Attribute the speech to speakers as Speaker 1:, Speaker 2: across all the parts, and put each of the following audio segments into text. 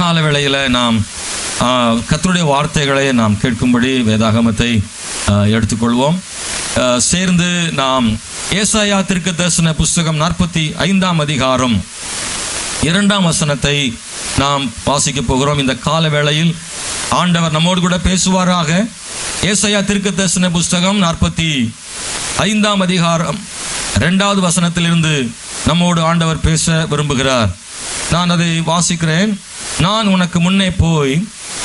Speaker 1: கால வேளையில் நாம் கர்த்தருடைய வார்த்தைகளை நாம் கேட்கும்படி வேதாகமத்தை எடுத்துக்கொள்வோம். சேர்ந்து நாம் ஏசாயா தீர்க்கதரிசன புஸ்தகம் 45ஆம் அதிகாரம் 2ஆம் வசனத்தை நாம் வாசிக்க போகிறோம். இந்த கால வேளையில் ஆண்டவர் நம்மோடு கூட பேசுவாராக. ஏசாயா தீர்க்கதரிசன புஸ்தகம் 45ஆம் அதிகாரம் 2வது வசனத்திலிருந்து நம்மோடு ஆண்டவர் பேச விரும்புகிறார். நான் அதை வாசிக்கிறேன். நான் உனக்கு முன்னே போய்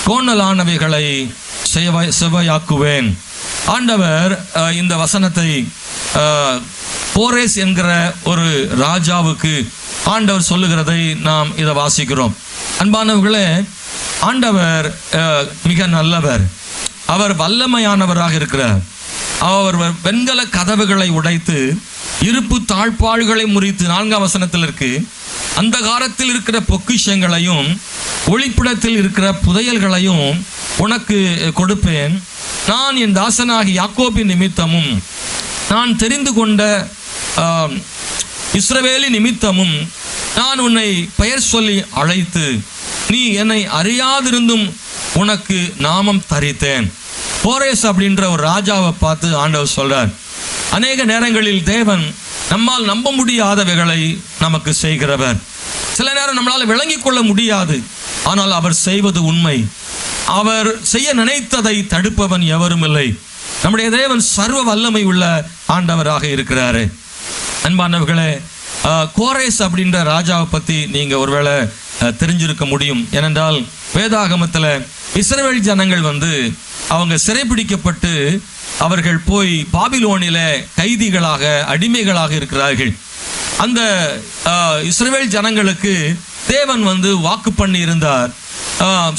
Speaker 1: கோணலானவைகளை செவ்வையாக்குவேன். ஆண்டவர் இந்த வசனத்தை கோரேஸ் என்கிற ஒரு ராஜாவுக்கு ஆண்டவர் சொல்லுகிறதை நாம் இதை வாசிக்கிறோம். அன்பானவர்களே, ஆண்டவர் மிக நல்லவர். அவர் வல்லமையானவராக இருக்கிறார். அவர் வெண்கல கதவுகளை உடைத்து இருப்பு தாழ்பாள்களை முறித்து 4ஆம் வசனத்தில் இருக்கு, அந்தகாரத்தில் இருக்கிற பொக்கிஷங்களையும் ஒளிப்பிடத்தில் இருக்கிற புதையல்களையும் உனக்கு கொடுப்பேன். நான் என் தாசனாகி யாக்கோபின் நிமித்தமும் நான் தெரிந்து கொண்ட இஸ்ரவேலின் நிமித்தமும் நான் உன்னை பெயர் சொல்லி அழைத்து நீ என்னை அறியாதிருந்தும் உனக்கு நாமம் தரித்தேன். கோரேஸ் அப்படின்ற ஒரு ராஜாவை பார்த்து ஆண்டவர் சொல்றார், அநேக நேரங்களில் தேவன் நம்மால் நம்ப முடியாதவைகளை நமக்கு செய்கிறவர். சில நேரம் நம்மளால் விளங்கிக் கொள்ள முடியாது, ஆனால் அவர் செய்வது உண்மை. அவர் செய்ய நினைத்ததை தடுப்பவன் எவரும் இல்லை. நம்முடைய தேவன் சர்வ வல்லமை உள்ள ஆண்டவராக இருக்கிறாரு. அன்பானவர்களே, கோரேஸ் அப்படின்ற ராஜாவை பற்றி நீங்கள் ஒருவேளை தெரிஞ்சிருக்க முடியும். ஏனென்றால் வேதாகமத்தில் இஸ்ரவேல் ஜனங்கள் அவங்க சிறைபிடிக்கப்பட்டு அவர்கள் போய் பாபிலோனில் கைதிகளாக அடிமைகளாக இருக்கிறார்கள். அந்த இஸ்ரவேல் ஜனங்களுக்கு தேவன் வாக்கு பண்ணி இருந்தார்,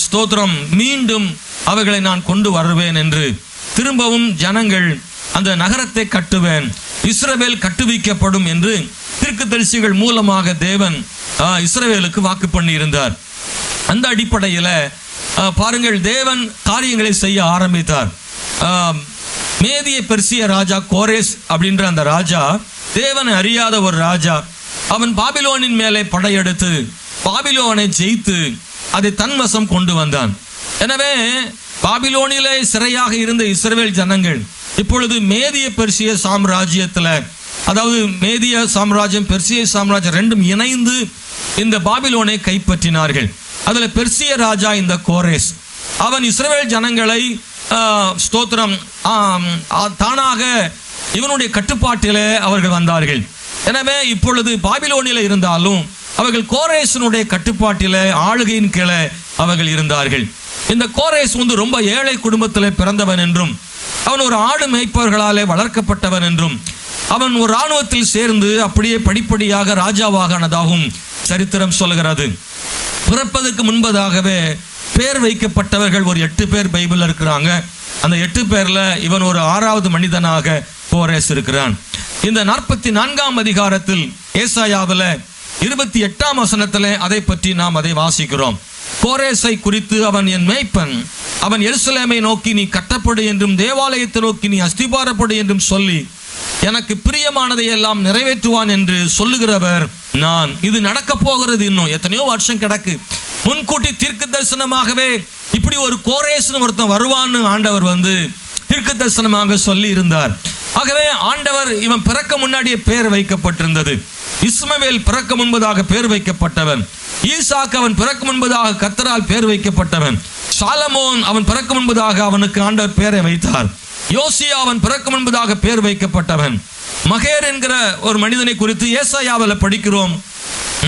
Speaker 1: ஸ்தோத்திரம், மீண்டும் அவர்களை நான் கொண்டு வருவேன் என்று. திரும்பவும் ஜனங்கள் அந்த நகரத்தை கட்டுவேன், இஸ்ரவேல் கட்டுவிக்கப்படும் என்று தீர்க்கதரிசிகள் மூலமாக தேவன் இஸ்ரவேலுக்கு வாக்கு பண்ணி இருந்தார். அந்த அடிப்படையில் பாருங்கள், தேவன் காரியங்களை செய்ய ஆரம்பித்தார். மேதிய பெர்சிய ராஜா கோரேஸ் அப்படின்ற அந்த ராஜா தேவனை அறியாத ஒரு ராஜா. அவன் பாபிலோனின் மேலே படையெடுத்து பாபிலோனை ஜெயித்து அதை தன்வசம் கொண்டு வந்தான். எனவே பாபிலோனிலே சிறையாக இருந்த இஸ்ரவேல் ஜனங்கள் இப்பொழுது மேதிய பெர்சிய சாம்ராஜ்யத்தில், அதாவது மேதிய சாம்ராஜ்யம் பெர்சிய சாம்ராஜ்யம் ரெண்டும் இணைந்து இந்த பாபிலோனை கைப்பற்றினார்கள். அதில் பெர்சிய ராஜா இந்த கோரேஸ், அவன் இஸ்ரவேல் ஜனங்களை ஸ்தோத்திரம் தானாக இவனுடைய கட்டுப்பாட்டிலே அவர்கள் வந்தார்கள். எனவே இப்பொழுது பாபிலோனில் இருந்தாலும் அவர்கள் கோரேசனுடைய கட்டுப்பாட்டிலே ஆளுகையின் கீழே அவர்கள் இருந்தார்கள். இந்த கோரேஸ் ரொம்ப ஏழை குடும்பத்தில் பிறந்தவன் என்றும் அவன் ஒரு ஆடு மேய்ப்பவர்களாலே வளர்க்கப்பட்டவன் என்றும் அவன் ஒரு இராணுவத்தில் சேர்ந்து அப்படியே படிப்படியாக ராஜாவானதாகவும் சரித்திரம் சொல்கிறது. பிறப்பதற்கு முன்பதாகவே பேர் வைக்கப்பட்டவர்கள் ஒரு 8 பேர் பைபிள் இருக்கிறாங்க. அந்த 8 பேர்ல இவன் ஒரு 6வது மனிதனாக கோரேஸ் இருக்கிறான். இந்த 44ஆம் அதிகாரத்தில் ஏசாயாவில் 28ஆம் வசனத்தில் அதை பற்றி நாம் அதை வாசிக்கிறோம். கோரேசை குறித்து, அவன் என் மேய்ப்பன், அவன் எருசலேமை நோக்கி நீ கட்டப்படு என்றும் தேவாலயத்தை நோக்கி நீ அஸ்திபாரப்படு என்றும் சொல்லி எனக்கு பிரியமானதை எல்லாம் நிறைவேற்றுவான் என்று சொல்லுகிறவர் நான். இது நடக்க போகிறது, இன்னும் எத்தனையோ வருஷம் கிடக்கு. முன்கூட்டி தீர்க்க தரிசனமாகவே இப்படி ஒரு கோரேசன் ஒருத்தன் வருவான்னு ஆண்டவர் தீர்க்க தரிசனமாக சொல்லி இருந்தார். ஆகவே ஆண்டவர் இவன் பிறக்க முன்னாடியே பேர் வைக்கப்பட்டிருந்தது. இஸ்மவேல் பிறக்க முன்பதாக பேர் வைக்கப்பட்டவன். ஈசாக்கு அவன் பிறக்க முன்பதாக கர்த்தரால் பேர் வைக்கப்பட்டவன். சாலமோன் அவன் பிறக்க முன்பதாக அவனுக்கு ஆண்டவர் பேரை வைத்தார். யோசியா அவன் பிறக்க முன்பதாக பேர் வைக்கப்பட்டவன். மகேர் என்கிற ஒரு மனிதனை குறித்து ஏசாயாவில் படிக்கிறோம்.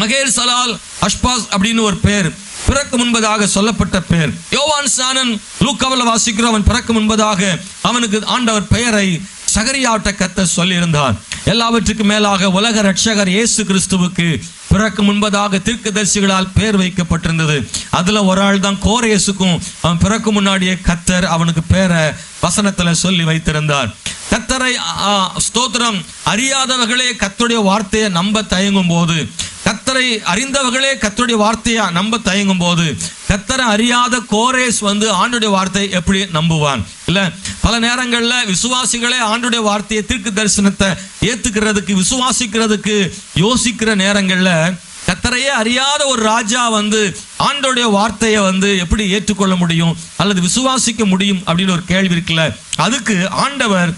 Speaker 1: மகேர் சலால் அஷ்பாஸ் அப்படின்னு ஒரு பேர் பிறக்க முன்பதாக சொல்லப்பட்ட பேர். யோவான் ஸ்நானன் லூக்காவில் வாசிக்கிறோம், அவன் பிறக்க முன்பதாக அவனுக்கு ஆண்டவர் பெயரை சகரியாவிட்ட கர்த்தர் சொல்லியிருந்தார். எல்லாவற்றுக்கும் மேலாக உலக இரட்சகர் இயேசு கிறிஸ்துவுக்கு பிறக்க முன்பதாக தீர்க்கதரிசிகளால் பேர் வைக்கப்பட்டிருந்தது. அதுல ஒரு ஆள் தான் கோரேசுக்கும் அவன் பிறக்க முன்னாடியே கர்த்தர் அவனுக்கு பேரை வசனத்துல சொல்லி வைத்திருந்தார். கர்த்தரை ஸ்தோத்திரம் அறியாதவர்களே கர்த்தருடைய வார்த்தையை நம்ப தயங்கும் போது, கர்த்தரை அறிந்தவர்களே கர்த்தருடைய வார்த்தையை நம்ப தயங்கும் போது, கர்த்தரை அறியாத கோரேஸ் ஆண்டுடைய வார்த்தை எப்படி நம்புவான்? இல்ல, பல நேரங்களில் விசுவாசிகளே ஆண்டுடைய வார்த்தையை தீர்க்க தரிசனத்தை ஏத்துக்கிறதுக்கு விசுவாசிக்கிறதுக்கு யோசிக்கிற நேரங்களில் கர்த்தரையே அறியாத ஒரு ராஜா ஆண்டவருடைய வார்த்தையை எப்படி ஏற்றுக்கொள்ள முடியும் அல்லது விசுவாசிக்க முடியும் அப்படின்னு ஒரு கேள்வி இருக்குல்ல. அதுக்கு ஆண்டவர்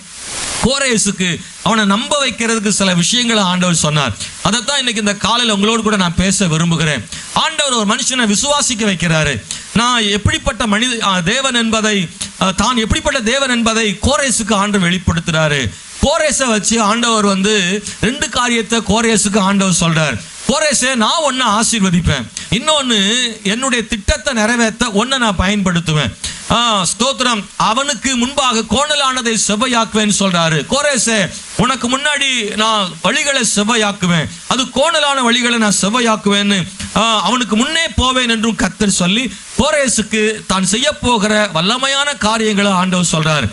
Speaker 1: கோரேசுக்கு அவனை நம்ப வைக்கிறதுக்கு சில விஷயங்களை ஆண்டவர் சொன்னார். அதைத்தான் இன்னைக்கு இந்த காலையில் உங்களோடு கூட நான் பேச விரும்புகிறேன். ஆண்டவர் ஒரு மனுஷனை விசுவாசிக்க வைக்கிறாரு. நான் எப்படிப்பட்ட தேவன் என்பதை தான் எப்படிப்பட்ட தேவன் என்பதை கோரேசுக்கு ஆண்டவர் வெளிப்படுத்துறாரு. கோரேசை வச்சு ஆண்டவர் 2 காரியத்தை கோரேசுக்கு ஆண்டவர் சொல்றார். கோரேசே, நான் ஒன்ன ஆசீர்வதிப்பேன், இன்னொன்னு என்னுடைய திட்டத்தை நிறைவேற்ற ஒன்ன நான் பயன்படுத்துவேன். ஸ்தோத்திரம். அவனுக்கு முன்பாக கோணலானதை செவ்வையாக்குவேன்னு சொல்றாரு. கோரேசே, உனக்கு முன்னாடி நான் வழிகளை செவ்வையாக்குவேன், அது கோணலான வழிகளை நான் செவ்வையாக்குவேன்னு அவனுக்கு முன்னே போவேன் என்றும் கர்த்தர் சொல்லி கோரேசுக்கு தான் செய்ய போகிற வல்லமையான காரியங்களை ஆண்டவர் சொல்றாரு.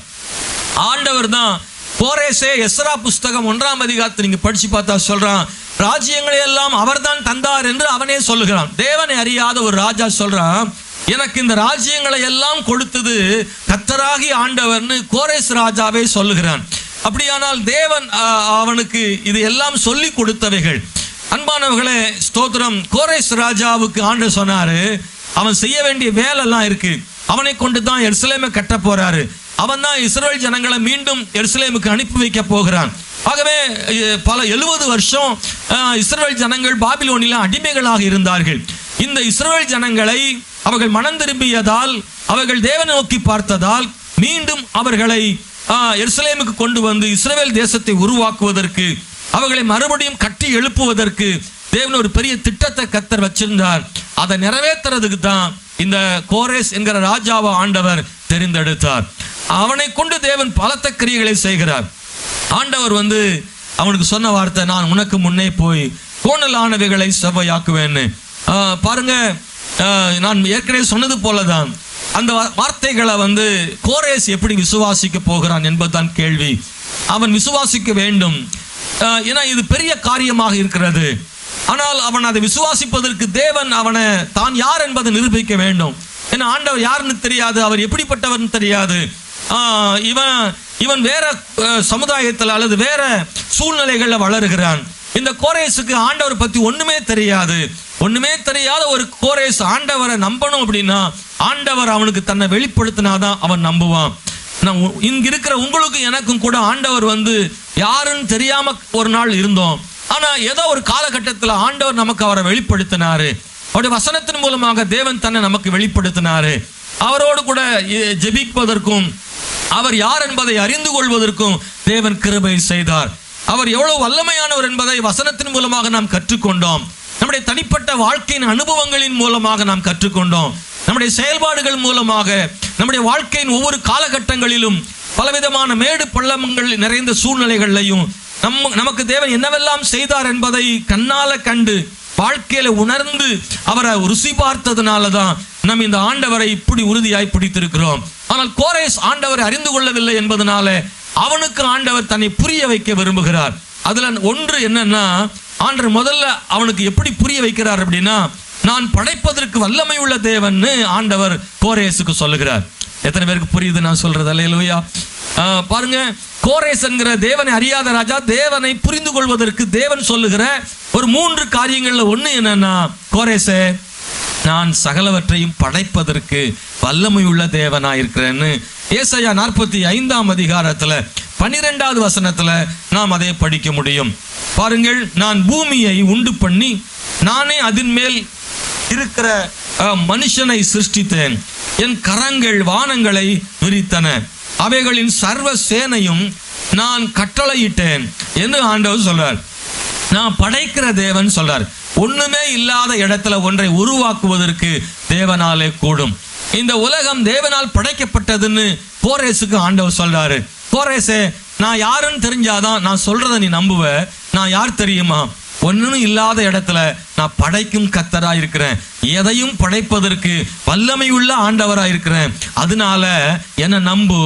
Speaker 1: ஆண்டவர் தான் கோரேசே எஸ்ரா புஸ்தகம் 1ஆம் அதிகாரத்தை நீங்க படிச்சு பார்த்தா சொல்றான், ராஜ்யங்களை எல்லாம் அவர்தான் தந்தார் என்று அவனே சொல்லுகிறான். தேவனை அறியாத ஒரு ராஜா சொல்றான், எனக்கு இந்த ராஜ்யங்களை எல்லாம் கொடுத்தது கர்த்தராகி ஆண்டவர்னு கோரேஸ் ராஜாவே சொல்லுகிறான். அப்படியானால் தேவன் அவனுக்கு இது எல்லாம் சொல்லி கொடுத்தவைகள். அன்பானவர்களே, ஸ்தோத்திரம். கோரேஸ் ராஜாவுக்கு ஆண்டவர் சொன்னாரு, அவன் செய்ய வேண்டிய வேலைலாம் இருக்கு, அவனை கொண்டு தான் எருசலேமை கட்ட போறாரு, அவன் தான் இஸ்ரவேல் ஜனங்களை மீண்டும் எருசலேமுக்கு அனுப்பி வைக்க போகிறான். ஆகவே 70 வருஷம் இஸ்ரவேல் ஜனங்கள் பாபிலோனில் அடிமைகளாக இருந்தார்கள். இந்த இஸ்ரவேல் ஜனங்களை அவர்கள் மனம் திரும்பியதால், அவர்கள் தேவனை நோக்கி பார்த்ததால் மீண்டும் அவர்களை எருசலேமுக்கு கொண்டு இஸ்ரவேல் தேசத்தை உருவாக்குவதற்கு, அவர்களை மறுபடியும் கட்டி எழுப்புவதற்கு தேவன் ஒரு பெரிய திட்டத்தை கர்த்தர் வச்சிருந்தார். அதை நிறைவேற்றுறதுக்கு தான் இந்த கோரேஸ் என்கிற ராஜாவை ஆண்டவர் தெரிந்தெடுத்தார். அவனை கொண்டு தேவன் பலத்த கிரியைகளை செய்கிறார். ஆண்டவர் அவனுக்கு சொன்ன வார்த்தை, நான் உனக்கு முன்னே போய் கோணலானவைகளை செவ்வையாக்குவேன்னு. பாருங்க, நான் ஏற்கனவே சொன்னது போலதான் அந்த வார்த்தைகளை கோரேஸ் எப்படி விசுவாசிக்க போகிறான் என்பதுதான் கேள்வி. அவன் விசுவாசிக்க வேண்டும், ஏன்னா இது பெரிய காரியமாக இருக்கிறது. ஆனால் அவன் அதை விசுவாசிப்பதற்கு தேவன் அவனை தான் யார் என்பதை நிரூபிக்க வேண்டும். ஏன்னா ஆண்டவர் யாருன்னு தெரியாது, அவர் எப்படிப்பட்டவர்னு தெரியாது. இவன் வேற சமுதாயத்தில் அல்லது வேற சூழ்நிலைகளில் வளருகிறான். இந்த கோரேசுக்கு ஆண்டவர் பத்தி ஒண்ணுமே தெரியாது. ஒண்ணுமே தெரியாத ஒரு கோரேஸ் ஆண்டவரை நம்பணும் அப்படின்னா ஆண்டவர் அவனுக்கு தன்னை வெளிப்படுத்தினாதான் அவன் நம்புவான். இங்க இருக்கிற உங்களுக்கு எனக்கும் கூட ஆண்டவர் யாருன்னு தெரியாம ஒரு நாள் இருந்தோம். ஆனா ஏதோ ஒரு காலகட்டத்தில் ஆண்டவர் நமக்கு அவரை வெளிப்படுத்தினாரு. அவருடைய வசனத்தின் மூலமாக தேவன் தன்னை நமக்கு வெளிப்படுத்தினாரு. அவரோடு கூட ஜெபிப்பதற்கும் அவர் யார் என்பதை அறிந்து கொள்வதற்கும் தேவன் கிருபை செய்தார். அவர் எவ்வளவு வல்லமையானவர் என்பதை வசனத்தின் மூலமாக நாம் கற்றுக்கொண்டோம். நம்முடைய தனிப்பட்ட வாழ்க்கையின் அனுபவங்களின் மூலமாக நாம் கற்றுக்கொண்டோம். நம்முடைய செயல்பாடுகள் மூலமாக நம்முடைய வாழ்க்கையின் ஒவ்வொரு காலகட்டங்களிலும் பலவிதமான மேடு பள்ளங்கள் நிறைந்த சூழ்நிலைகளையும் நமக்கு தேவன் என்னவெல்லாம் செய்தார் என்பதை கண்ணால கண்டு வாழ்க்கையில உணர்ந்து அவரை ருசி பார்த்ததுனாலதான் நம்ம இந்த ஆண்டவரை இப்படி உறுதியாய் பிடித்திருக்கிறோம். ஆனால் கோரேஸ் ஆண்டவரை அறிந்து கொள்ளவில்லை என்பதனால அவனுக்கு ஆண்டவர் தன்னை புரிய வைக்க விரும்புகிறார். அதுல ஒன்று என்னன்னா, ஆண்டவர் முதல்ல அவனுக்கு எப்படி புரிய வைக்கிறார் அப்படின்னா, நான் படைப்பதற்கு வல்லமை உள்ள தேவன் ஆண்டவர் கோரேசுக்கு சொல்லுகிறார். எத்தனை பேருக்கு புரியுது நான் சொல்றது? அல்லேலூயா. பாருங்க, கோரேஸ் என்கிற தேவனை அறியாத ராஜா தேவனை புரிந்து கொள்வதற்கு தேவன் சொல்லுகிற ஒரு 3 காரியங்கள்ல ஒண்ணு என்னன்னா, கோரேசே, நான் சகலவற்றையும் படைப்பதற்கு வல்லமை உள்ள தேவனா இருக்கிறேன்னு ஏசாயா 45ஆம் அதிகாரத்துல 12வது வசனத்துல நாம் அதை படிக்க முடியும். பாருங்கள், நான் பூமியை உண்டு பண்ணி நானே அதன் மேல் இருக்கிற மனுஷனை சிருஷ்டித்தேன், என் கரங்கள் வானங்களை விரித்தன, அவைகளின் சர்வ சேனையும் நான் கட்டளையிட்டேன் என்று ஆண்டவர் சொல்றார். நான் படைக்கிற தேவன் சொல்றார். ஒண்ணுமே இல்லாத இடத்துல ஒன்றை உருவாக்குவதற்கு தேவனாலே கூடும். இந்த உலகம் தேவனால் படைக்கப்பட்டதுன்னு கோரேசுக்கு ஆண்டவர் சொல்றாரு. கோரேசே, நான் யாருன்னு தெரிஞ்சாதான் நான் சொல்றதை நீ நம்புவ. நான் யார் தெரியுமா? ஒன்னும் இல்லாத இடத்துல நான் படைக்கும் கர்த்தரா இருக்கிறேன், எதையும் படைப்பதற்கு வல்லமை உள்ள ஆண்டவரா இருக்கிறேன். அதனால என்ன நம்பு,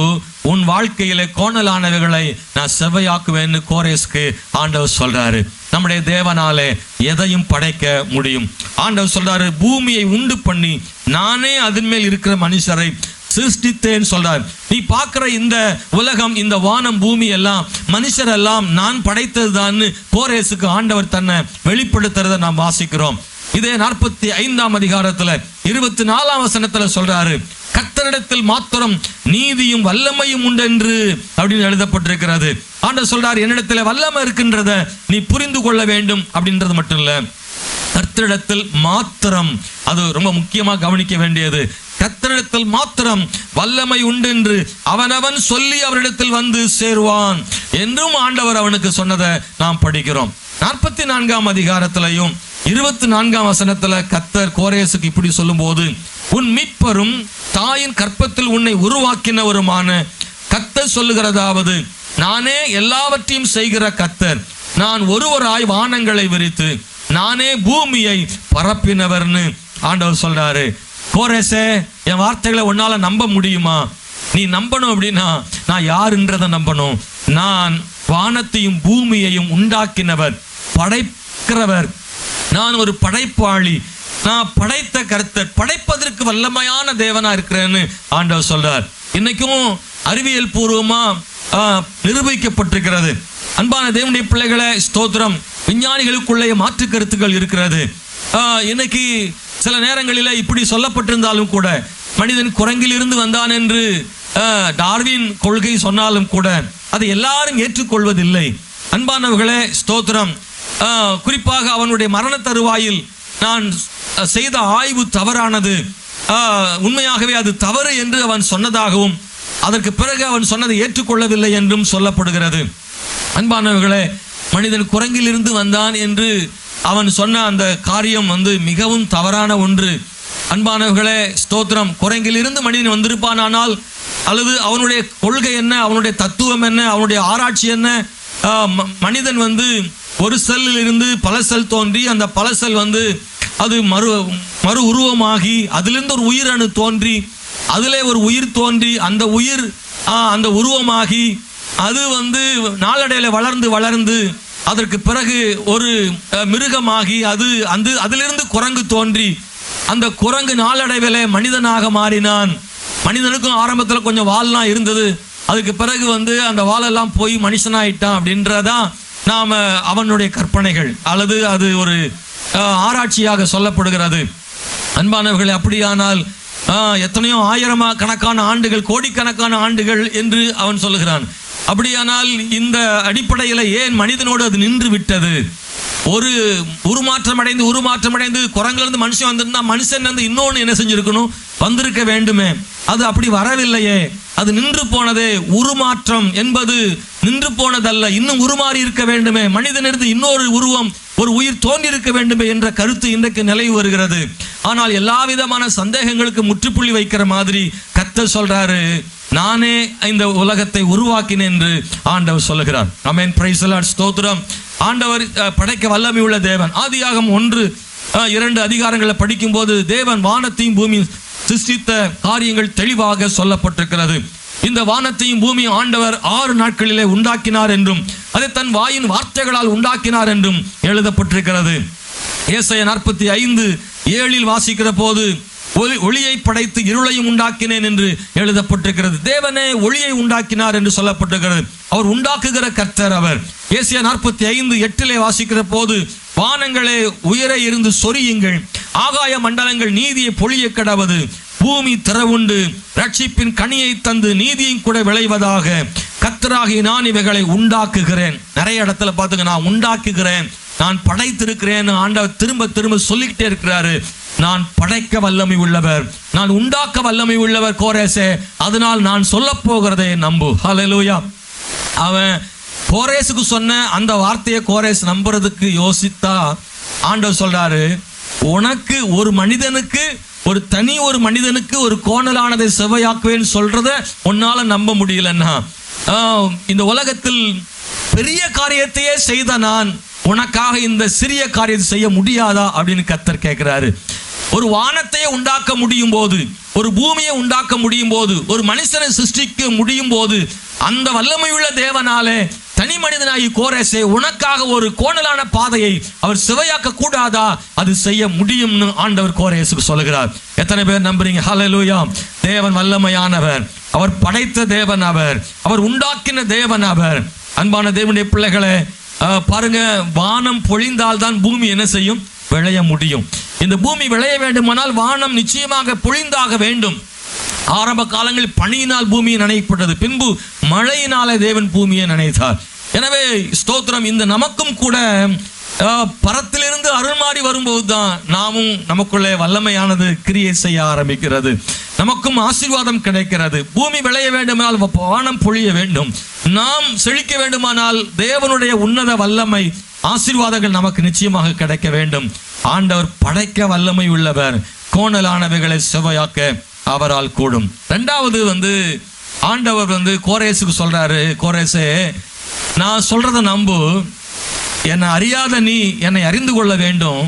Speaker 1: உன் வாழ்க்கையில கோணலானவைகளை நான் செவ்வையாக்குவேன்னு கோரேஸ்க்கு ஆண்டவர் சொல்றாரு. நம்முடைய தேவனாலே எதையும் படைக்க முடியும். ஆண்டவர் சொல்றாரு, பூமியை உண்டு பண்ணி நானே அதன் மேல் இருக்கிற மனுஷரை சிருஷ்டித்தேன் சொல்றார். நீ பார்க்கிற இந்த உலகம், இந்த வானம், பூமி எல்லாம், மனுஷர் எல்லாம் நான் படைத்ததுதான் கோரேசுக்கு ஆண்டவர் தன்னை வெளிப்படுத்துறதை நாம் வாசிக்கிறோம். இதே 45ஆம் அதிகாரத்துல 24ஆம் வசனத்துல சொல்றாரு, கர்த்தரிடத்தில் மாத்திரம் நீதியும் வல்லமையும் உண்டென்று அப்படின்னு எழுதப்பட்டிருக்கிறது. ஆண்டவர் சொல்றாரு, என்னிடத்துல வல்லமை இருக்கின்றத நீ புரிந்து கொள்ள வேண்டும் அப்படின்றது மட்டும் இல்ல, கர்த்தரிடத்தில் மாத்திரம், அது ரொம்ப முக்கியமா கவனிக்க வேண்டியது, கர்த்தரிடத்தில் மாத்திரம் வல்லமை உண்டு என்று அவனவன் சொல்லி அவரிடத்தில் வந்து சேருவான் என்றும் ஆண்டவர் அவனுக்கு சொன்னதை நாம் படிக்கிறோம். 44ஆம் அதிகாரத்திலையும் 24ஆம் வசனத்துல கர்த்தர் கோரேசுக்கு இப்படி சொல்லும் போது, உன் மீட்பரும் தாயின் கற்பத்தில் உன்னை உருவாக்கினவருமான கர்த்தர் சொல்லுகிறதாவது, நானே எல்லாவற்றையும் செய்கிற கர்த்தர், நான் ஒருவராய் வானங்களை விரித்து நானே பூமியை பரப்பினவர்னு ஆண்டவர் சொல்றாரு. கோரேசே, என் வார்த்தைகளை உன்னால நம்ப முடியுமா? நீ நம்பணும் அப்படின்னா நான் யாருன்றதை நம்பணும். நான் வானத்தையும் பூமியையும் உண்டாக்கினவர், படைக்கிறவர், நான் ஒரு படைப்பாளி, நான் படைத்த கர்த்தர், படைப்பதற்கு வல்லமையான தேவனா இருக்கிறேன்னு ஆண்டவர் சொல்றார். இன்னைக்கும் அறிவியல் பூர்வமா நிரூபிக்கப்பட்டிருக்கிறது. அன்பான தேவனுடைய பிள்ளைகளை, ஸ்தோத்திரம், விஞ்ஞானிகளுக்குள்ளே மாற்று கருத்துக்கள் இருக்கிறது. இன்னைக்கு சில நேரங்களில் இப்படி சொல்லப்பட்டிருந்தாலும் கூட, மனிதன் குரங்கில் இருந்து வந்தான் என்று டார்வின் கொள்கை சொன்னாலும் கூட அதை எல்லாரும் ஏற்றுக்கொள்வதில்லை. அன்பானவர்களே, ஸ்தோத்திரம், குறிப்பாக அவனுடைய மரண தருவாயில் நான் செய்த ஆய்வு தவறானது, உண்மையாகவே அது தவறு என்று அவன் சொன்னதாகவும் அதற்கு பிறகு அவன் சொன்னதை ஏற்றுக்கொள்ளவில்லை என்றும் சொல்லப்படுகிறது. அன்பானவர்களே, மனிதன் குரங்கில் இருந்து வந்தான் என்று அவன் சொன்ன அந்த காரியம் மிகவும் தவறான ஒன்று. அன்பானவர்களே, ஸ்தோத்திரம், குரங்கில் இருந்து மனிதன் வந்திருப்பானால், அல்லது அவனுடைய கொள்கை என்ன, அவனுடைய தத்துவம் என்ன, அவனுடைய ஆராய்ச்சி என்ன, மனிதன் ஒரு செல்லில் இருந்து பல செல் தோன்றி, அந்த பல செல் அது மறு உருவமாகி, அதிலிருந்து ஒரு உயிரணு தோன்றி, அதிலே ஒரு உயிர் தோன்றி, அந்த உயிர் அந்த உருவமாகி, அது நாளடைவில் வளர்ந்து வளர்ந்து அதற்கு பிறகு ஒரு மிருகமாகி, அதிலிருந்து குரங்கு தோன்றி, அந்த குரங்கு நாளடைவில் மனிதனாக மாறினான். மனிதனுக்கும் ஆரம்பத்தில் கொஞ்சம் வால்லாம் இருந்தது, அதுக்கு பிறகு அந்த வாலெல்லாம் போய் மனுஷனாயிட்டான் அப்படின்றதான் நாம அவனுடைய கற்பனைகள், அல்லது அது ஒரு ஆராய்ச்சியாக சொல்லப்படுகிறது. அன்பானவர்களே, அப்படியானால் எத்தனையோ ஆயிரக்கணக்கான ஆண்டுகள், கோடிக்கணக்கான ஆண்டுகள் என்று அவன் சொல்லுகிறான். அப்படியானால் இந்த அடிப்படையில் ஏன் மனிதனோடு அது நின்று விட்டது? ஒரு உருமாற்றம் அடைந்து குரங்கிலிருந்து மனுஷன் வந்திருந்தா, மனுஷன் இன்னொன்று என்ன செஞ்சிருக்கணும், வந்திருக்க வேண்டுமே. அது அப்படி வரவில்லையே, அது நின்று போனதே. உருமாற்றம் என்பது நின்று போனதல்ல, இன்னும் உருமாறி இருக்க வேண்டுமே. மனிதனிருந்து இன்னொரு உருவம், ஒரு உயிர் தோன்றி இருக்க வேண்டுமே என்ற கருத்து இன்றைக்கு நிலவி வருகிறது. ஆனால் எல்லா விதமான சந்தேகங்களுக்கு முற்றுப்புள்ளி வைக்கிற மாதிரி கர்த்தர் சொல்றாரு, நானே இந்த உலகத்தை உருவாக்கினேன் என்று ஆண்டவர் சொல்லுகிறார். ஆமென், பிரைஸ் தி லார்ட், ஸ்தோத்திரம். ஆண்டவர் படைக்க வல்லமை உள்ள தேவன். ஆதியாகமம் 1-2 அதிகாரங்களை படிக்கும் போது தேவன் வானத்தையும் பூமியும் சிருஷ்டித்த காரியங்கள் தெளிவாக சொல்லப்பட்டிருக்கிறது. இந்த வானத்தையும் பூமியும் ஆண்டவர் 6 நாட்களிலே உண்டாக்கினார் என்றும், அதை தன் வாயின் வார்த்தைகளால் உண்டாக்கினார் என்றும் எழுதப்பட்டிருக்கிறது. ஏசாயா 45:7 வாசிக்கிற போது, ஒளியை படைத்து இருளையும் உண்டாக்கினேன் என்று எழுதப்பட்டிருக்கிறது. தேவனே ஒளியை உண்டாக்கினார் என்று சொல்லப்பட்டிருக்கிறது. அவர் உண்டாக்குகிற கர்த்தர் அவர். ஏசாயா 45:8 வாசிக்கிற போது, வானங்களே உயரே இருந்து சொரியுங்கள், ஆகாய மண்டலங்கள் நீதியை பொழிய கடவது, பூமி திறவுண்டு ரட்சிப்பின் கனியை தந்து நீதியும் கூட விளைவதாக, கர்த்தராகிய நான் இவைகளை உண்டாக்குகிறேன். நிறைய இடத்துல பார்த்துங்க, நான் உண்டாக்குகிறேன், நான் படைத்திருக்கிறேன். ஆண்டவர் திரும்ப திரும்ப சொல்லிக்கிட்டே இருக்கிறாரு, நான் படைக்க வல்லமை உள்ளவர், நான் உண்டாக்க வல்லமை உள்ளவர் கோரேசே, அதனால் நான் சொல்ல போகிறதை நம்பு. ஹல்லேலூயா. அவன் கோரேசுக்கு சொன்ன அந்த வார்த்தையை கோரேஸ் நம்புறதுக்கு யோசித்தா ஆண்டவர் சொல்றாரு, உனக்கு ஒரு மனிதனுக்கு, ஒரு மனிதனுக்கு ஒரு கோணலானதை செவ்வையாக்குவேன்னு சொல்றத உன்னால நம்ப முடியலன்னா, இந்த உலகத்தில் பெரிய காரியத்தையே செய்த நான் உனக்காக இந்த சிறிய காரியத்தை செய்ய முடியாதா அப்படின்னு கர்த்தர் கேட்கிறாரு. ஒரு வானத்தையே உண்டாக்க முடியும் போது, ஒரு பூமியை உண்டாக்க முடியும் போது, ஒரு மனுஷனை சிருஷ்டிக்க முடியும் போது, அந்த வல்லமையுள்ள தேவனாலே தனி மனிதனாகி கோரேசே, உனக்காக ஒரு கோணலான பாதையை அவர் சிவையாக்க கூடாதா? அது செய்ய முடியும்னு ஆண்டவர் கோரேசுக்கு சொல்லுகிறார். எத்தனை பேர் நம்புறீங்க? ஹல்லேலூயா. தேவன் வல்லமையானவர், அவர் படைத்த தேவன், அவர் உண்டாக்கின தேவன் அவர். அன்பான தேவனுடைய பிள்ளைகளே, பாருங்க, வானம் பொழிந்தால் தான் பூமி என்ன செய்யும்? விளைய முடியும். இந்த பூமி விளைய வேண்டுமானால் வானம் நிச்சயமாக பொழிந்தாக வேண்டும். ஆரம்ப காலங்களில் பனியினால் பூமியை நனைப்பட்டது, பின்பு மழையினாலே தேவன் பூமியை நனைத்தார். எனவே ஸ்தோத்திரம். இந்த நமக்கும் கூட பரத்திலிருந்து அருள் மாறி வரும்போது தான் நாமும் நமக்குள்ளே வல்லமையானது கிரியை செய்ய ஆரம்பிக்கிறது, நமக்கும் ஆசீர்வாதம் கிடைக்கிறது. பூமி விளைய வேண்டுமானால் வானம் பொழிய வேண்டும், நாம் செழிக்க வேண்டுமானால் தேவனுடைய உன்னத வல்லமை ஆசீர்வாதங்கள் நமக்கு நிச்சயமாக கிடைக்க வேண்டும். ஆண்டவர் படைக்க வல்லமை உள்ளவர், கோணலானவைகளை செவ்வையாக்க அவரால் கூடும். ரெண்டாவது ஆண்டவர் கோரேசுக்கு சொல்றாரு, கோரேசே, நான் சொல்றத நம்பு, என்னை அறியாத நீ என்னை அறிந்து கொள்ள வேண்டும்.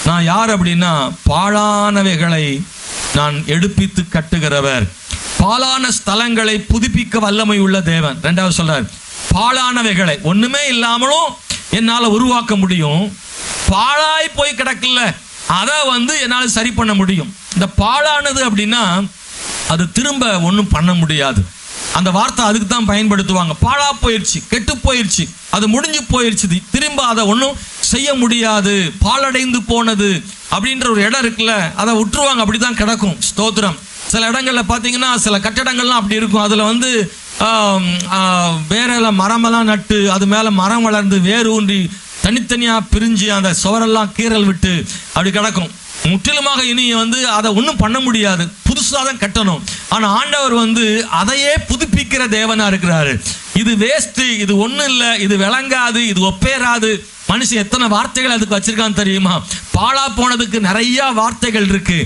Speaker 1: நான் யார் அப்படின்னா, பாழானவைகளை நான் எடுப்பித்து கட்டுகிறவர், பாழான ஸ்தலங்களை புதுப்பிக்க வல்லமை உள்ள தேவன். ரெண்டாவது சொல்றார், பாழானவைகளை ஒண்ணுமே இல்லாமலும் என்னால உருவாக்க முடியும். பாழாய் போய் கிடக்கல, அதை என்னால் சரி பண்ண முடியும். இந்த பாழானது அப்படின்னா அது திரும்ப ஒன்றும் பண்ண முடியாது. அந்த வார்த்தை அதுக்கு தான் பயன்படுத்துவாங்க. பாழா போயிடுச்சு, கெட்டு போயிடுச்சு, அது முடிஞ்சு போயிடுச்சு, திரும்ப அதை ஒன்றும் செய்ய முடியாது, பாழடைந்து போனது அப்படின்ற ஒரு இடம் இருக்குல்ல, அதை விட்டுருவாங்க, அப்படிதான் கிடக்கும். ஸ்தோத்திரம். சில இடங்கள்ல பார்த்தீங்கன்னா சில கட்டடங்கள்லாம் அப்படி இருக்கும். அதில் வேற மரமெல்லாம் நட்டு அது மேலே மரம் வளர்ந்து வேறு ஊன்றி தனித்தனியாக பிரிஞ்சு அந்த சுவரெல்லாம் கீறல் விட்டு அப்படி கிடக்கும். முற்றிலுமாக இனி அதை ஒன்றும் பண்ண முடியாது, புதுசாக தான் கட்டணும். ஆனால் ஆண்டவர் அதையே புதுப்பிக்கிற தேவனா இருக்கிறாரு. இது வேஸ்ட், இது ஒன்றும் இல்லை, இது விளங்காது, இது ஒப்பேறாது. மனுஷன் எத்தனை வார்த்தைகள் அதுக்கு வச்சிருக்கான்னு தெரியுமா? பாழா போனதுக்கு நிறைய வார்த்தைகள் இருக்கு.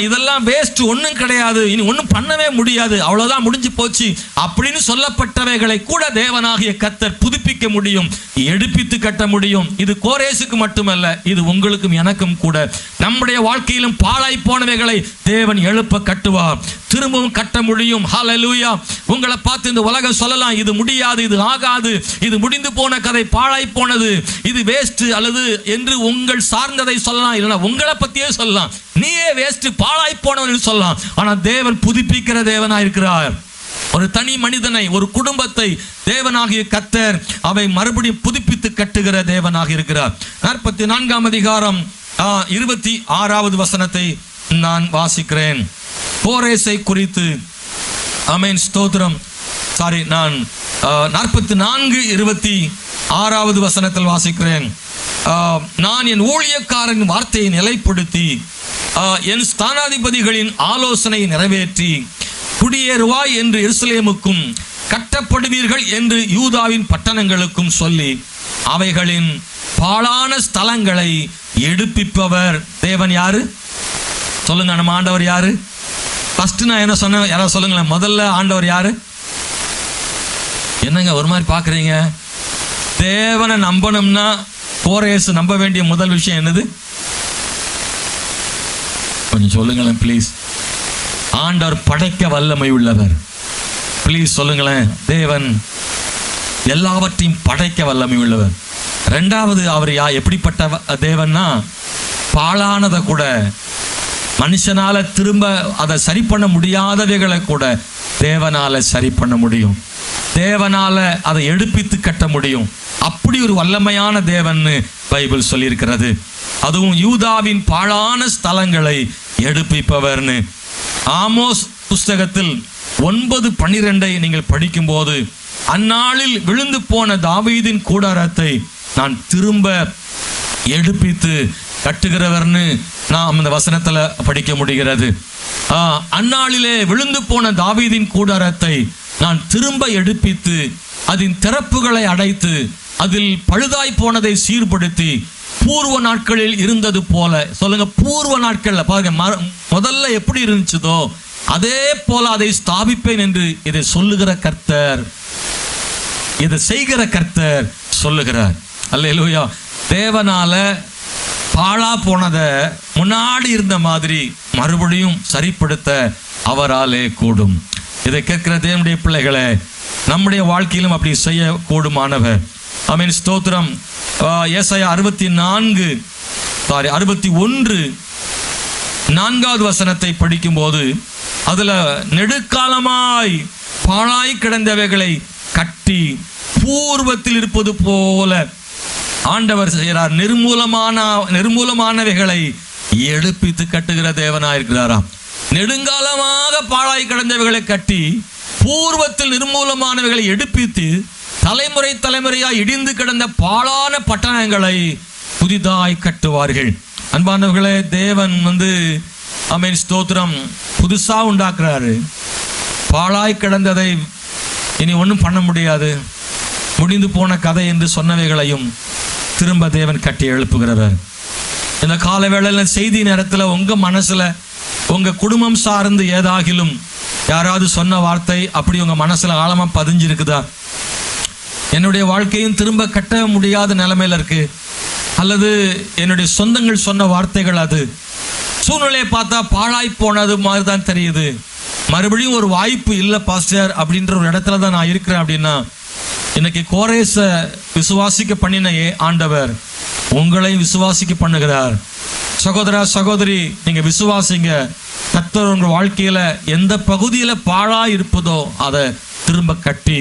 Speaker 1: இதெல்லாம் வேஸ்ட், ஒன்றும் கிடையாது, இனி ஒன்றும் பண்ணவே முடியாது, அவ்வளோதான், முடிஞ்சு போச்சு அப்படின்னு சொல்லப்பட்டவைகளை கூட தேவனாகிய கர்த்தர் புதுப்பிக்க முடியும், எடுப்பித்து கட்ட முடியும். இது கோரேசுக்கு மட்டுமல்ல, இது உங்களுக்கும் எனக்கும் கூட. நம்முடைய வாழ்க்கையிலும் பாழாய் போனவைகளை தேவன் எழுப்ப கட்டுவார், திரும்பவும் கட்ட முடியும். ஹல்லேலூயா. உங்களை பார்த்து இந்த உலகம் சொல்லலாம், இது முடியாது, இது ஆகாது, இது முடிந்து போன கதை, பாழாய் போனது, இது வேஸ்ட் அல்லது என்று உங்கள் சார்ந்ததை சொல்லலாம், இல்லைன்னா உங்களை பத்தியே சொல்லலாம், நீயே வேஸ்ட், பாழாய் போனவன் சொல்லலாம். ஆனால் தேவன் புதுப்பிக்கிற தேவனா இருக்கிறார். ஒரு தனி மனிதனை, ஒரு குடும்பத்தை தேவனாகிய கர்த்தர் அவை மறுபடியும் புதுப்பித்து கட்டுகிற தேவனாக இருக்கிறார். 44ஆம் அதிகாரம் 26வது வசனத்தை நான் வாசிக்கிறேன். கோரேசை குறித்து. ஆமென், ஸ்தோத்திரம். நான் 44:26வது வசனத்தில் வாசிக்கிறேன். நான் என் ஊழியக்காரன் வார்த்தையை நிலைப்படுத்தி என் ஸ்தானாதிபதிகளின் ஆலோசனை நிறைவேற்றி குடியேறுவாய் என்று எருசலேமுக்கும் கட்டப்படுவீர்கள் என்று யூதாவின் பட்டணங்களுக்கும் சொல்லி அவைகளின் பாழான ஸ்தலங்களை எடுப்பிப்பவர் தேவன் யாரு? சொல்லுங்க, நம்ம ஆண்டவர் யாரு? ஃபர்ஸ்ட் நான் என்ன சொன்னேன், யாராவது சொல்லுங்களேன். முதல்ல ஆண்டவர் யாரு? என்னங்க ஒரு மாதிரி பார்க்குறீங்க? தேவனை நம்பணும்னா கோரேசு நம்ப வேண்டிய முதல் விஷயம் என்னது? கொஞ்சம் சொல்லுங்களேன் ப்ளீஸ். ஆண்டவர் படைக்க வல்லமை உள்ளவர். ப்ளீஸ் சொல்லுங்களேன். தேவன் எல்லாவற்றையும் படைக்க வல்லமை உள்ளவர். ரெண்டாவது, அவர் எப்படிப்பட்ட தேவன்னா, பாழானதை கூட மனுஷனால திரும்ப அதை சரி பண்ண முடியாதவைகளை கூட தேவனால சரி பண்ண முடியும், தேவனால அதை எடுப்பித்து கட்ட முடியும். அப்படி ஒரு வல்லமையான தேவன்னு பைபிள் சொல்லியிருக்கிறது. அதுவும் யூதாவின் பாழான ஸ்தலங்களை எடுப்பிப்பவர்னு. ஆமோஸ் புஸ்தகத்தில் 9:12 நீங்கள் படிக்கும் போது, அந்நாளில் விழுந்து போன தாவீதின் கூடாரத்தை நான் திரும்ப எடுப்பித்து கட்டுகிறவர்னு நாம் அந்த வசனத்துல படிக்க முடிகிறது. அந்நாளிலே விழுந்து போன தாவீதின் கூடாரத்தை நான் திரும்ப எடுப்பித்து அதன் திறப்புகளை அடைத்து அதில் பழுதாய் போனதை சீர்படுத்தி பூர்வ நாட்களில் இருந்தது போல. சொல்லுங்க, பூர்வ நாட்கள்ல பாருங்க, முதல்ல எப்படி இருந்துச்சதோ அதே போல அதை ஸ்தாபிப்பேன் என்று இதை சொல்லுகிற கர்த்தர், இதை செய்கிற கர்த்தர் சொல்லுகிறார். அல்லேலூயா. தேவனால பாழா போனதை முன்னாடி இருந்த மாதிரி மறுபடியும் சரிப்படுத்த அவராலே கூடும். இதை கேட்கிற தேவனுடைய பிள்ளைகளே, நம்முடைய வாழ்க்கையிலும் அப்படி செய்ய கூடுமானவர். ஆமென், ஸ்தோத்திரம். ஏசாயா 61 4வது வசனத்தை படிக்கும்போது அதுல நெடுக்காலமாய் பாழாய் கிடந்தவைகளை கட்டி பூர்வத்தில் இருப்பது போல ஆண்டவர் செய்கிறார். நிர்மூலமானவைகளை எடுப்பித்து கட்டுகிற தேவனாயிருக்கிறாராம். நெடுங்காலமாக பாழாய் கிடந்தவைகளை கட்டி பூர்வத்தில் நிர்மூலமானவைகளை எடுப்பித்து தலைமுறையாய் இடிந்து கிடந்த பாழான பட்டணங்களை புதிதாய் கட்டுவார்கள். அன்பானவர்களே, தேவன் ஆமென், ஸ்தோத்திரம், புதுசா உண்டாக்குறாரு. பாழாய் கிடந்ததை இனி ஒன்றும் பண்ண முடியாது, முடிந்து போன கதை என்று சொன்னவைகளையும் திரும்ப தேவன் கட்டி எழுப்புகிறவர். இந்த கால வேளையில் செய்தி நேரத்தில் உங்க மனசுல உங்க குடும்பம் சார்ந்து ஏதாகிலும் யாராவது சொன்ன வார்த்தை அப்படி உங்க மனசுல ஆழமா பதிஞ்சிருக்குதா? என்னுடைய வாழ்க்கையும் திரும்ப கட்ட முடியாத நிலைமையில இருக்கு, அல்லது என்னுடைய சொந்தங்கள் சொன்ன வார்த்தைகள் அது சூழ்நிலையை பார்த்தா பாழாய் போனது மாதிரி தான் தெரியுது, மறுபடியும் ஒரு வாய்ப்பு இல்லை பாஸ்டர் அப்படின்ற ஒரு இடத்துல தான் நான் இருக்கிறேன் அப்படின்னா, இன்னைக்கு கோரேச விசுவாசிக்க பண்ணின ஆண்டவர் உங்களையும் விசுவாசிக்க பண்ணுகிறார். சகோதரா சகோதரி, நீங்க விசுவாசிங்க. கர்த்தர் உங்க வாழ்க்கையில எந்த பகுதியில பாழா இருப்பதோ அதை திரும்ப கட்டி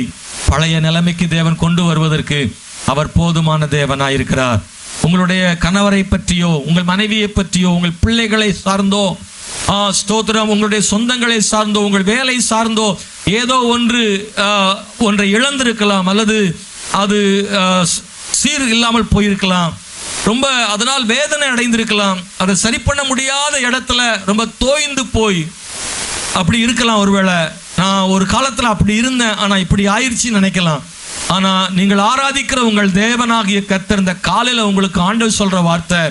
Speaker 1: பழைய நிலைமைக்கு தேவன் கொண்டு வருவதற்கு அவர் போதுமான தேவனாயிருக்கிறார். உங்களுடைய கணவரை பற்றியோ, உங்கள் மனைவியை பற்றியோ, உங்கள் பிள்ளைகளை சார்ந்தோ, ஸ்தோத்திரம், உங்களுடைய சொந்தங்களை சார்ந்தோ, உங்கள் வேலை சார்ந்தோ ஏதோ ஒன்றை இழந்திருக்கலாம், அல்லது அது சீர் இல்லாமல் போயிருக்கலாம், ரொம்ப அதனால் வேதனை அடைந்திருக்கலாம், அதை சரி பண்ண முடியாத இடத்துல ரொம்ப தோய்ந்து போய் அப்படி இருக்கலாம். ஒருவேளை நான் ஒரு காலத்தில் அப்படி இருந்தேன், ஆனால் இப்படி ஆயிடுச்சுன்னு நினைக்கலாம். ஆனால் நீங்கள் ஆராதிக்கிற உங்கள் தேவனாகிய கர்த்தர் இந்த காலையில் உங்களுக்கு ஆண்டவர் சொல்ற வார்த்தை,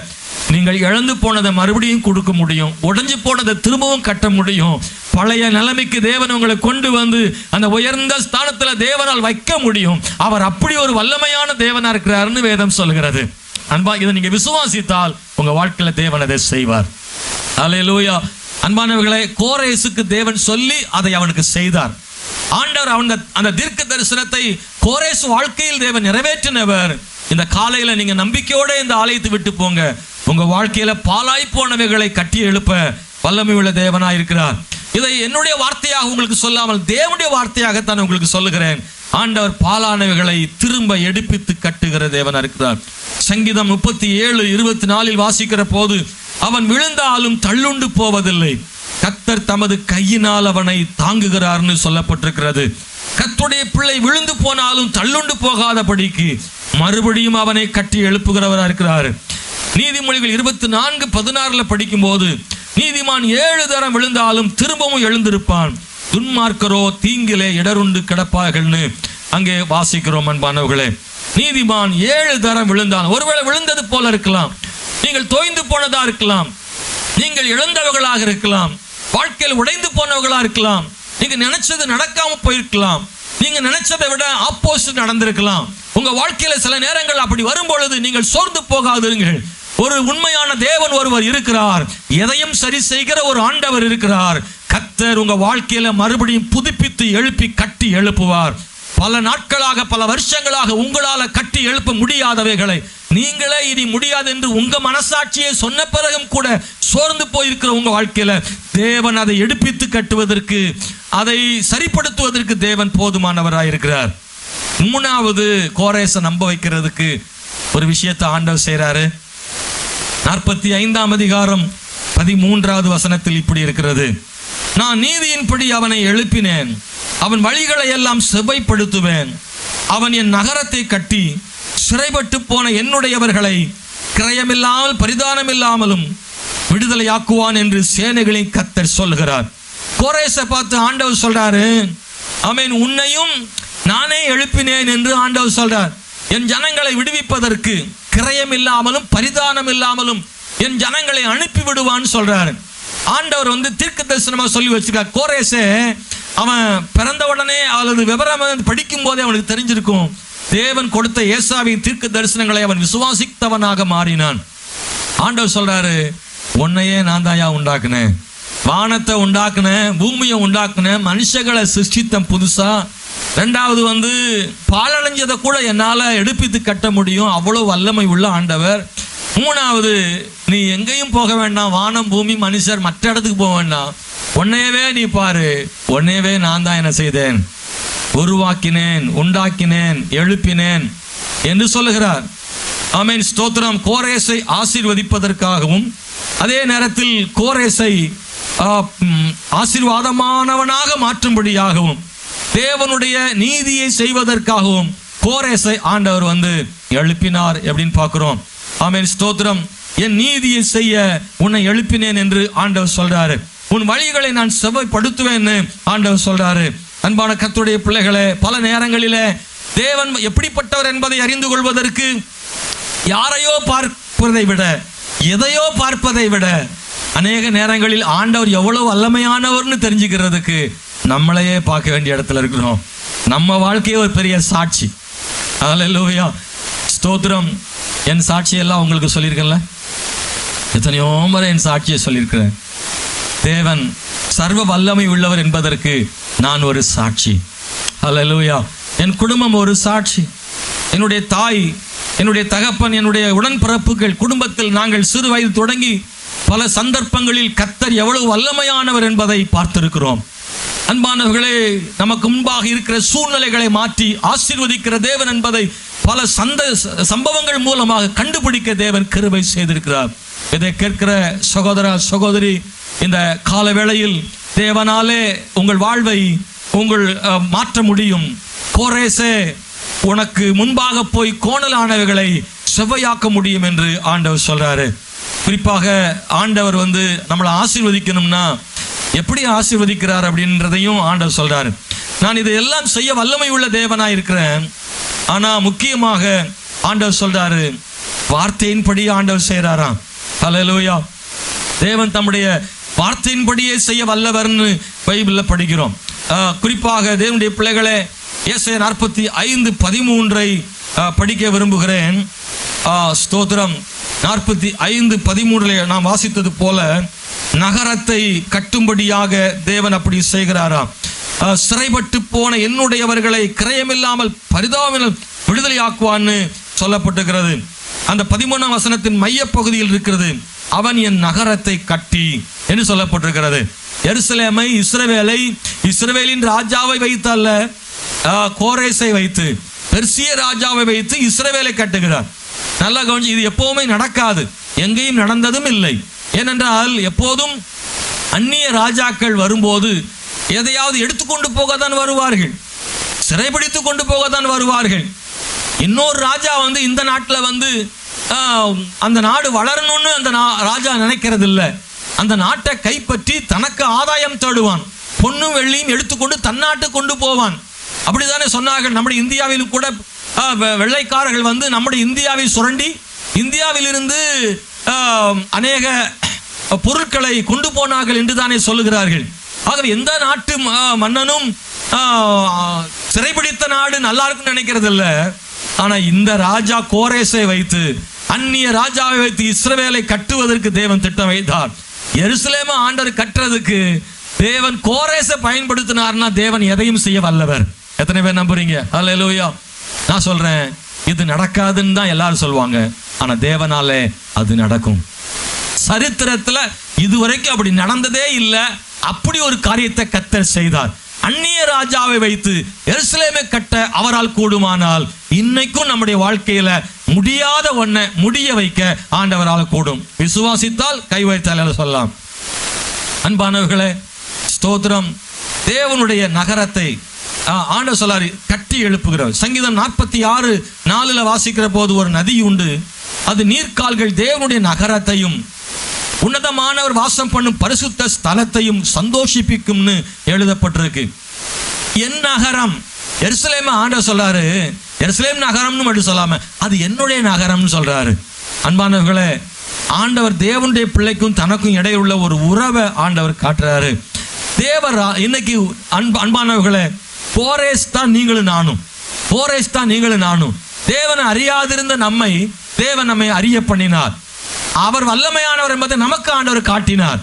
Speaker 1: நீங்கள் இழந்து போனதை மறுபடியும் கொடுக்க முடியும், உடைஞ்சு போனதை திரும்பவும் கட்ட முடியும், பழைய நிலைமைக்கு தேவன் உங்களை கொண்டு வந்து அந்த உயர்ந்த ஸ்தானத்தில் தேவனால் வைக்க முடியும். அவர் அப்படி ஒரு வல்லமையான தேவனா இருக்கிறாருன்னு வேதம் சொல்கிறது. அன்பா, இதை நீங்க விசுவாசித்தால் உங்க வாழ்க்கையில தேவன் அதை செய்வார். அல்லேலூயா. அன்பானவர்களே, கோரேசுக்கு தேவன் சொல்லி அதை அவனுக்கு செய்தார். ஆண்டவர் அந்த தீர்க்க தரிசனத்தை கோரேசு வாழ்க்கையில் தேவன் நிறைவேற்றினவர். இந்த காலையில நீங்க நம்பிக்கையோட இந்த ஆலயத்தை விட்டு போங்க. உங்க வாழ்க்கையில பாலாய் போனவைகளை கட்டி எழுப்ப வல்லமை உள்ள தேவனாய் இருக்கிறார். இதை என்னுடைய வார்த்தையாக உங்களுக்கு சொல்லாமல் தேவனுடைய வார்த்தையாகத்தான் உங்களுக்கு சொல்லுகிறேன். ஆண்டவர் பாலானவைகளை திரும்ப எடுப்பித்து கட்டுகிற தேவனா இருக்கிறார். சங்கீதம் 37:24 வாசிக்கிற போது, அவன் விழுந்தாலும் தள்ளுண்டு போவதில்லை, கர்த்தர் தமது கையினால் அவனை தாங்குகிறார்னு சொல்லப்பட்டிருக்கிறது. கர்த்தருடைய பிள்ளை விழுந்து போனாலும் தள்ளுண்டு போகாதபடிக்கு மறுபடியும் அவனை கட்டி எழுப்புகிறவரா இருக்கிறார். நீதிமொழிகள் 24:16 படிக்கும் போது, நீதிமான் 7 தரம் விழுந்தாலும் திரும்பவும் எழுந்திருப்பான், துன்மார்க்கரோ தீங்கிலே இடருண்டு கிடப்பார்கள்னு அங்கே வாசிக்கிறோம். அன்பானவர்களே, நீதிமான் 7 தரம் விழுந்தான். ஒருவேளை விழுந்தது போல இருக்கலாம், நீங்கள் தோய்ந்து போனதா இருக்கலாம், நீங்கள் இழந்தவர்களாக இருக்கலாம், வாழ்க்கையில் உடைந்து போனவர்களா இருக்கலாம், நீங்க நினைச்சது நடக்காம போயிருக்கலாம், நீங்க நினைச்சதை விட ஆப்போசிட் நடந்திருக்கலாம். உங்க வாழ்க்கையில சில நேரங்கள் அப்படி வரும் பொழுது நீங்கள் சோர்ந்து போகாதீர்கள். ஒரு உண்மையான தேவன் ஒருவர் இருக்கிறார், எதையும் சரி செய்கிற ஒரு ஆண்டவர் இருக்கிறார். கர்த்தர் உங்க வாழ்க்கையில மறுபடியும் புதுப்பித்து எழுப்பி கட்டி எழுப்புவார். பல நாட்களாக, பல வருஷங்களாக உங்களால கட்டி எழுப்ப முடியாதவைகளை நீங்களே இனி முடியாது என்று உங்க மனசாட்சியை சொன்ன பிறகும் கூட சோர்ந்து போயிருக்கிற உங்க வாழ்க்கையில தேவன் அதை எடுப்பித்து கட்டுவதற்கு, அதை சரிப்படுத்துவதற்கு தேவன் போதுமானவராயிருக்கிறார். 3வது கோரேச நம்ப வைக்கிறதுக்கு ஒரு விஷயத்தை ஆண்டவர் செய்றாரு. 45ஆம் அதிகாரம் 13வது வசனத்தில் இப்படி இருக்கிறது, நான் நீதியின்படி அவனை எழுப்பினேன், அவன் வழிகளை எல்லாம் செவ்வைப்படுத்துவேன், அவன் என் நகரத்தை கட்டி சிறைப்பட்டு போன என்னுடையவர்களை கிரயமில்லாமல் பரிதானம் இல்லாமலும் விடுதலையாக்குவான் என்று சேனைகளின் கர்த்தர் சொல்கிறார். கோரேசை பார்த்து ஆண்டவர் சொல்றாரு, ஆமென், உன்னையும் நானே எழுப்பினேன் என்று ஆண்டவர் சொல்றார். என் ஜனங்களை விடுவிப்பதற்கு கிரயம் இல்லாமலும் பரிதானம் இல்லாமலும் என் ஜனங்களை அனுப்பி விடுவான்னு சொல்றாரு. ஆண்டவர் தீர்க்க தரிசனமா சொல்லி வச்சிருக்கார். கோரேசே அவன் பிறந்த உடனே அல்லது விவரம் படிக்கும் போதே அவனுக்கு தெரிஞ்சிருக்கும், தேவன் கொடுத்த ஏசாவின் தீர்க்க தரிசனங்களை அவன் விசுவாசித்தவனாக மாறினான். ஆண்டவர் சொல்றாரு, உன்னையே நான் தாயா உண்டாக்குனேன், வானத்தை உண்டாக்குனேன், பூமியை உண்டாக்குனேன், மனுஷங்களை சிருஷ்டித்தம் புதுசா, ரெண்டாவது வந்து பாழடைஞ்சதை கூட என்னால் எடுப்பித்து கட்ட முடியும், அவ்வளோ வல்லமை உள்ள ஆண்டவர். மூணாவது, நீ எங்கேயும் போக வேண்டாம், வானம் பூமி மனுஷர் மற்ற இடத்துக்கு போக வேண்டாம், உன்னையவே நீ பாரு, உன்னையவே நான் தான் என்ன செய்தேன், உருவாக்கினேன், உண்டாக்கினேன், எழுப்பினேன் என்று சொல்லுகிறார். ஆமென், ஸ்தோத்திரம். கோரேசை ஆசீர்வதிப்பதற்காகவும் அதே நேரத்தில் கோரேசை ஆசீர்வாதமானவனாக மாற்றும்படியாகவும் தேவனுடைய நீதியை செய்வதற்காகவும் கோரேசை ஆண்டவர் வந்து எழுப்பினார் அப்படின்னு பார்க்கிறோம். ஆமென், ஸ்தோத்திரம். என் நீதியை செய்ய உன்னை எழுப்பினேன் என்று ஆண்டவர் சொல்றாரு. உன் வழிகளை நான் செவ்வாய்ப்படுத்துவேன்னு ஆண்டவர் சொல்றாரு. அன்பான கர்த்தருடைய பிள்ளைகளே, பல நேரங்களிலே தேவன் எப்படிப்பட்டவர் என்பதை அறிந்து கொள்வதற்கு யாரையோ பார்ப்பதை விட, எதையோ பார்ப்பதை விட, அநேக நேரங்களில் ஆண்டவர் எவ்வளவு வல்லமையானவர்னு தெரிஞ்சுக்கிறதுக்கு நம்மளையே பார்க்க வேண்டிய இடத்துல இருக்கிறோம். நம்ம வாழ்க்கையே ஒரு பெரிய சாட்சி. ஹல்லேலூயா, ஸ்தோத்திரம். என் சாட்சியெல்லாம் உங்களுக்கு சொல்லியிருக்கேன்ல, எத்தனையோ முறை என் சாட்சியை சொல்லியிருக்கிறேன். தேவன் சர்வ வல்லமை உள்ளவர் என்பதற்கு நான் ஒரு சாட்சி. ஹல்லேலூயா. என் குடும்பம் ஒரு சாட்சி. என்னுடைய தாய், என்னுடைய தகப்பன், என்னுடைய உடன்பிறப்புகள், குடும்பத்தில் நாங்கள் சிறு வயது தொடங்கி பல சந்தர்ப்பங்களில் கர்த்தர் எவ்வளவு வல்லமையானவர் என்பதை பார்த்திருக்கிறோம். அன்பானவர்களே, நமக்கு முன்பாக இருக்கிற சூழ்நிலைகளை மாற்றி ஆசீர்வதிக்கிற தேவன் என்பதை பல சம்பவங்கள் மூலமாக கண்டுபிடிக்க தேவன் கிருபை செய்திருக்கிறார். இதை கேட்கிற சகோதர சகோதரி, இந்த கால வேளையில் தேவனாலே உங்கள் வாழ்வை உங்கள் மாற்ற முடியும். கோரேசே, உனக்கு முன்பாக போய் கோணலானவைகளை செவ்வையாக்க முடியும் என்று ஆண்டவர் சொல்றாரு. குறிப்பாக ஆண்டவர் வந்து நம்மளை ஆசீர்வதிக்கணும்னா எப்படி ஆசீர்வதிக்கிறார் அப்படின்றதையும் ஆண்டவர் சொல்றாரு. நான் இதையெல்லாம் செய்ய வல்லமை உள்ள தேவனாய் இருக்கிறேன், ஆனா முக்கியமாக ஆண்டவர் சொல்றாரு, வார்த்தையின்படி ஆண்டவர் செய்யறாராம். ஹல்லேலூயா. தேவன் தம்முடைய வார்த்தையின்படியே செய்ய வல்லவர்னு பைபிள்ல படிக்கிறோம். குறிப்பாக தேவனுடைய பிள்ளைகளே, ஏசாயா 45:13 படிக்க விரும்புகிறேன். ஸ்தோத்திரம். 45:13 நாம் வாசித்தது போல நகரத்தை கட்டும்படியாக தேவன் அப்படி செய்கிறாராம். சிறைப்பட்டு போன என்னுடையவர்களை கிரயமில்லாமல் பரிதாபமில்லாமல் விடுதலையாக்குவான்னு சொல்லப்பட்டிருக்கிறது. அந்த 13ஆம் வசனத்தின் மைய பகுதியில் இருக்கிறது, அவன் என் நகரத்தை கட்டி என்று சொல்லப்பட்டிருக்கிறது. எருசலேமை, இஸ்ரவேலின் ராஜாவை வைத்து அல்ல, கோரேசை வைத்து, பெர்சிய ராஜாவை வைத்து இஸ்ரவேலை கட்டுகிறார். நல்லா கவனிச்சு, இது எப்பவுமே நடக்காது, எங்கேயும் நடந்ததும் இல்லை. ஏனென்றால் எப்போதும் அந்நிய ராஜாக்கள் வரும்போது எதையாவது எடுத்துக்கொண்டு போகத்தான் வருவார்கள், சிறைபிடித்து கொண்டு போகத்தான் வருவார்கள். இன்னொரு ராஜா வந்து இந்த நாட்டில் வந்து அந்த நாடு வளரணும்னு அந்த ராஜா நினைக்கிறது இல்லை. அந்த நாட்டை கைப்பற்றி தனக்கு ஆதாயம் தேடுவான், பொன்னும் வெள்ளியும் எடுத்துக்கொண்டு தன்னாட்டு கொண்டு போவான். அப்படித்தானே சொன்னார்கள். நம்முடைய இந்தியாவில் கூட வெள்ளைக்காரர்கள் வந்து நம்முடைய இந்தியாவை சுரண்டி இந்தியாவிலிருந்து அநேக பொருட்களை கொண்டு போனார்கள் என்று தானே சொல்லுகிறார்கள். ஆகவே எந்த நாட்டு மன்னனும் சிறைபிடித்த நாடு நல்லா இருக்குன்னு நினைக்கிறது இல்ல. ஆனா இந்த ராஜா கோரேசை வைத்து, அந்நிய ராஜாவை வைத்து இஸ்ரவேலை கட்டுவதற்கு தேவன் திட்டம் வைத்தார். எருசலேமை ஆண்டவர் கட்டுறதுக்கு தேவன் கோரேசை பயன்படுத்தினார்னா தேவன் எதையும் செய்ய வல்லவர். எத்தனை பேர் நம்புறீங்க? ஹல்லேலூயா. நான் சொல்றேன், இது நடக்காதுன்னு தான் எல்லாரும் சொல்லுவாங்க, ஆனா தேவனாலே அது நடக்கும். சரித்திரத்துல இதுவரைக்கும் அப்படி நடந்ததே இல்லை. அப்படி ஒரு காரியத்தை கர்த்தர் செய்தார். அந்நிய ராஜாவை வைத்து எருசலேமை கட்ட அவரால் கூடுமானால் இன்னைக்கும் நம்முடைய வாழ்க்கையில முடியாத ஒன்றை முடிய வைக்க ஆண்டவரால் கூடும். விசுவாசித்தால் கை வைத்தால் சொல்லலாம். அன்பானவர்களே, ஸ்தோத்திரம். தேவனுடைய நகரத்தை ஆண்டவர் சொல்லாரு கட்டி எழுப்புகிறார். சங்கீதம் 46:4 வாசிக்கிற போது ஒரு நதி உண்டு, அது நீர்க்கால்கள் தேவனுடைய நகரத்தையும் உன்னதமானவர் வாசம் பண்ணும் பரிசுத்த ஸ்தலத்தையும் சந்தோஷிப்பிக்கும்னு எழுதப்பட்டிருக்கு. என் நகரம் எருசலேம் ஆண்டவர் சொல்றாரு, எருசலேம் நகரம்னு மட்டும் சொல்லாம அது என்னுடைய நகரம்னு சொல்றாரு. அன்பானவர்களே, ஆண்டவர் தேவனுடைய பிள்ளைக்கும் தனக்கும் இடையுள்ள ஒரு உறவை ஆண்டவர் காட்டுறாரு. தேவரா இன்னைக்கு அன்பானவர்களே, கோரேஸ் தான் நீங்களும் நானும், கோரேஸ் தான் நீங்களும் நானும். தேவனை அறியாதிருந்த தேவன் நம்மை அறிய பண்ணினார். அவர் வல்லமையானவர் என்பதை நமக்கு ஆண்டவர் காட்டினார்.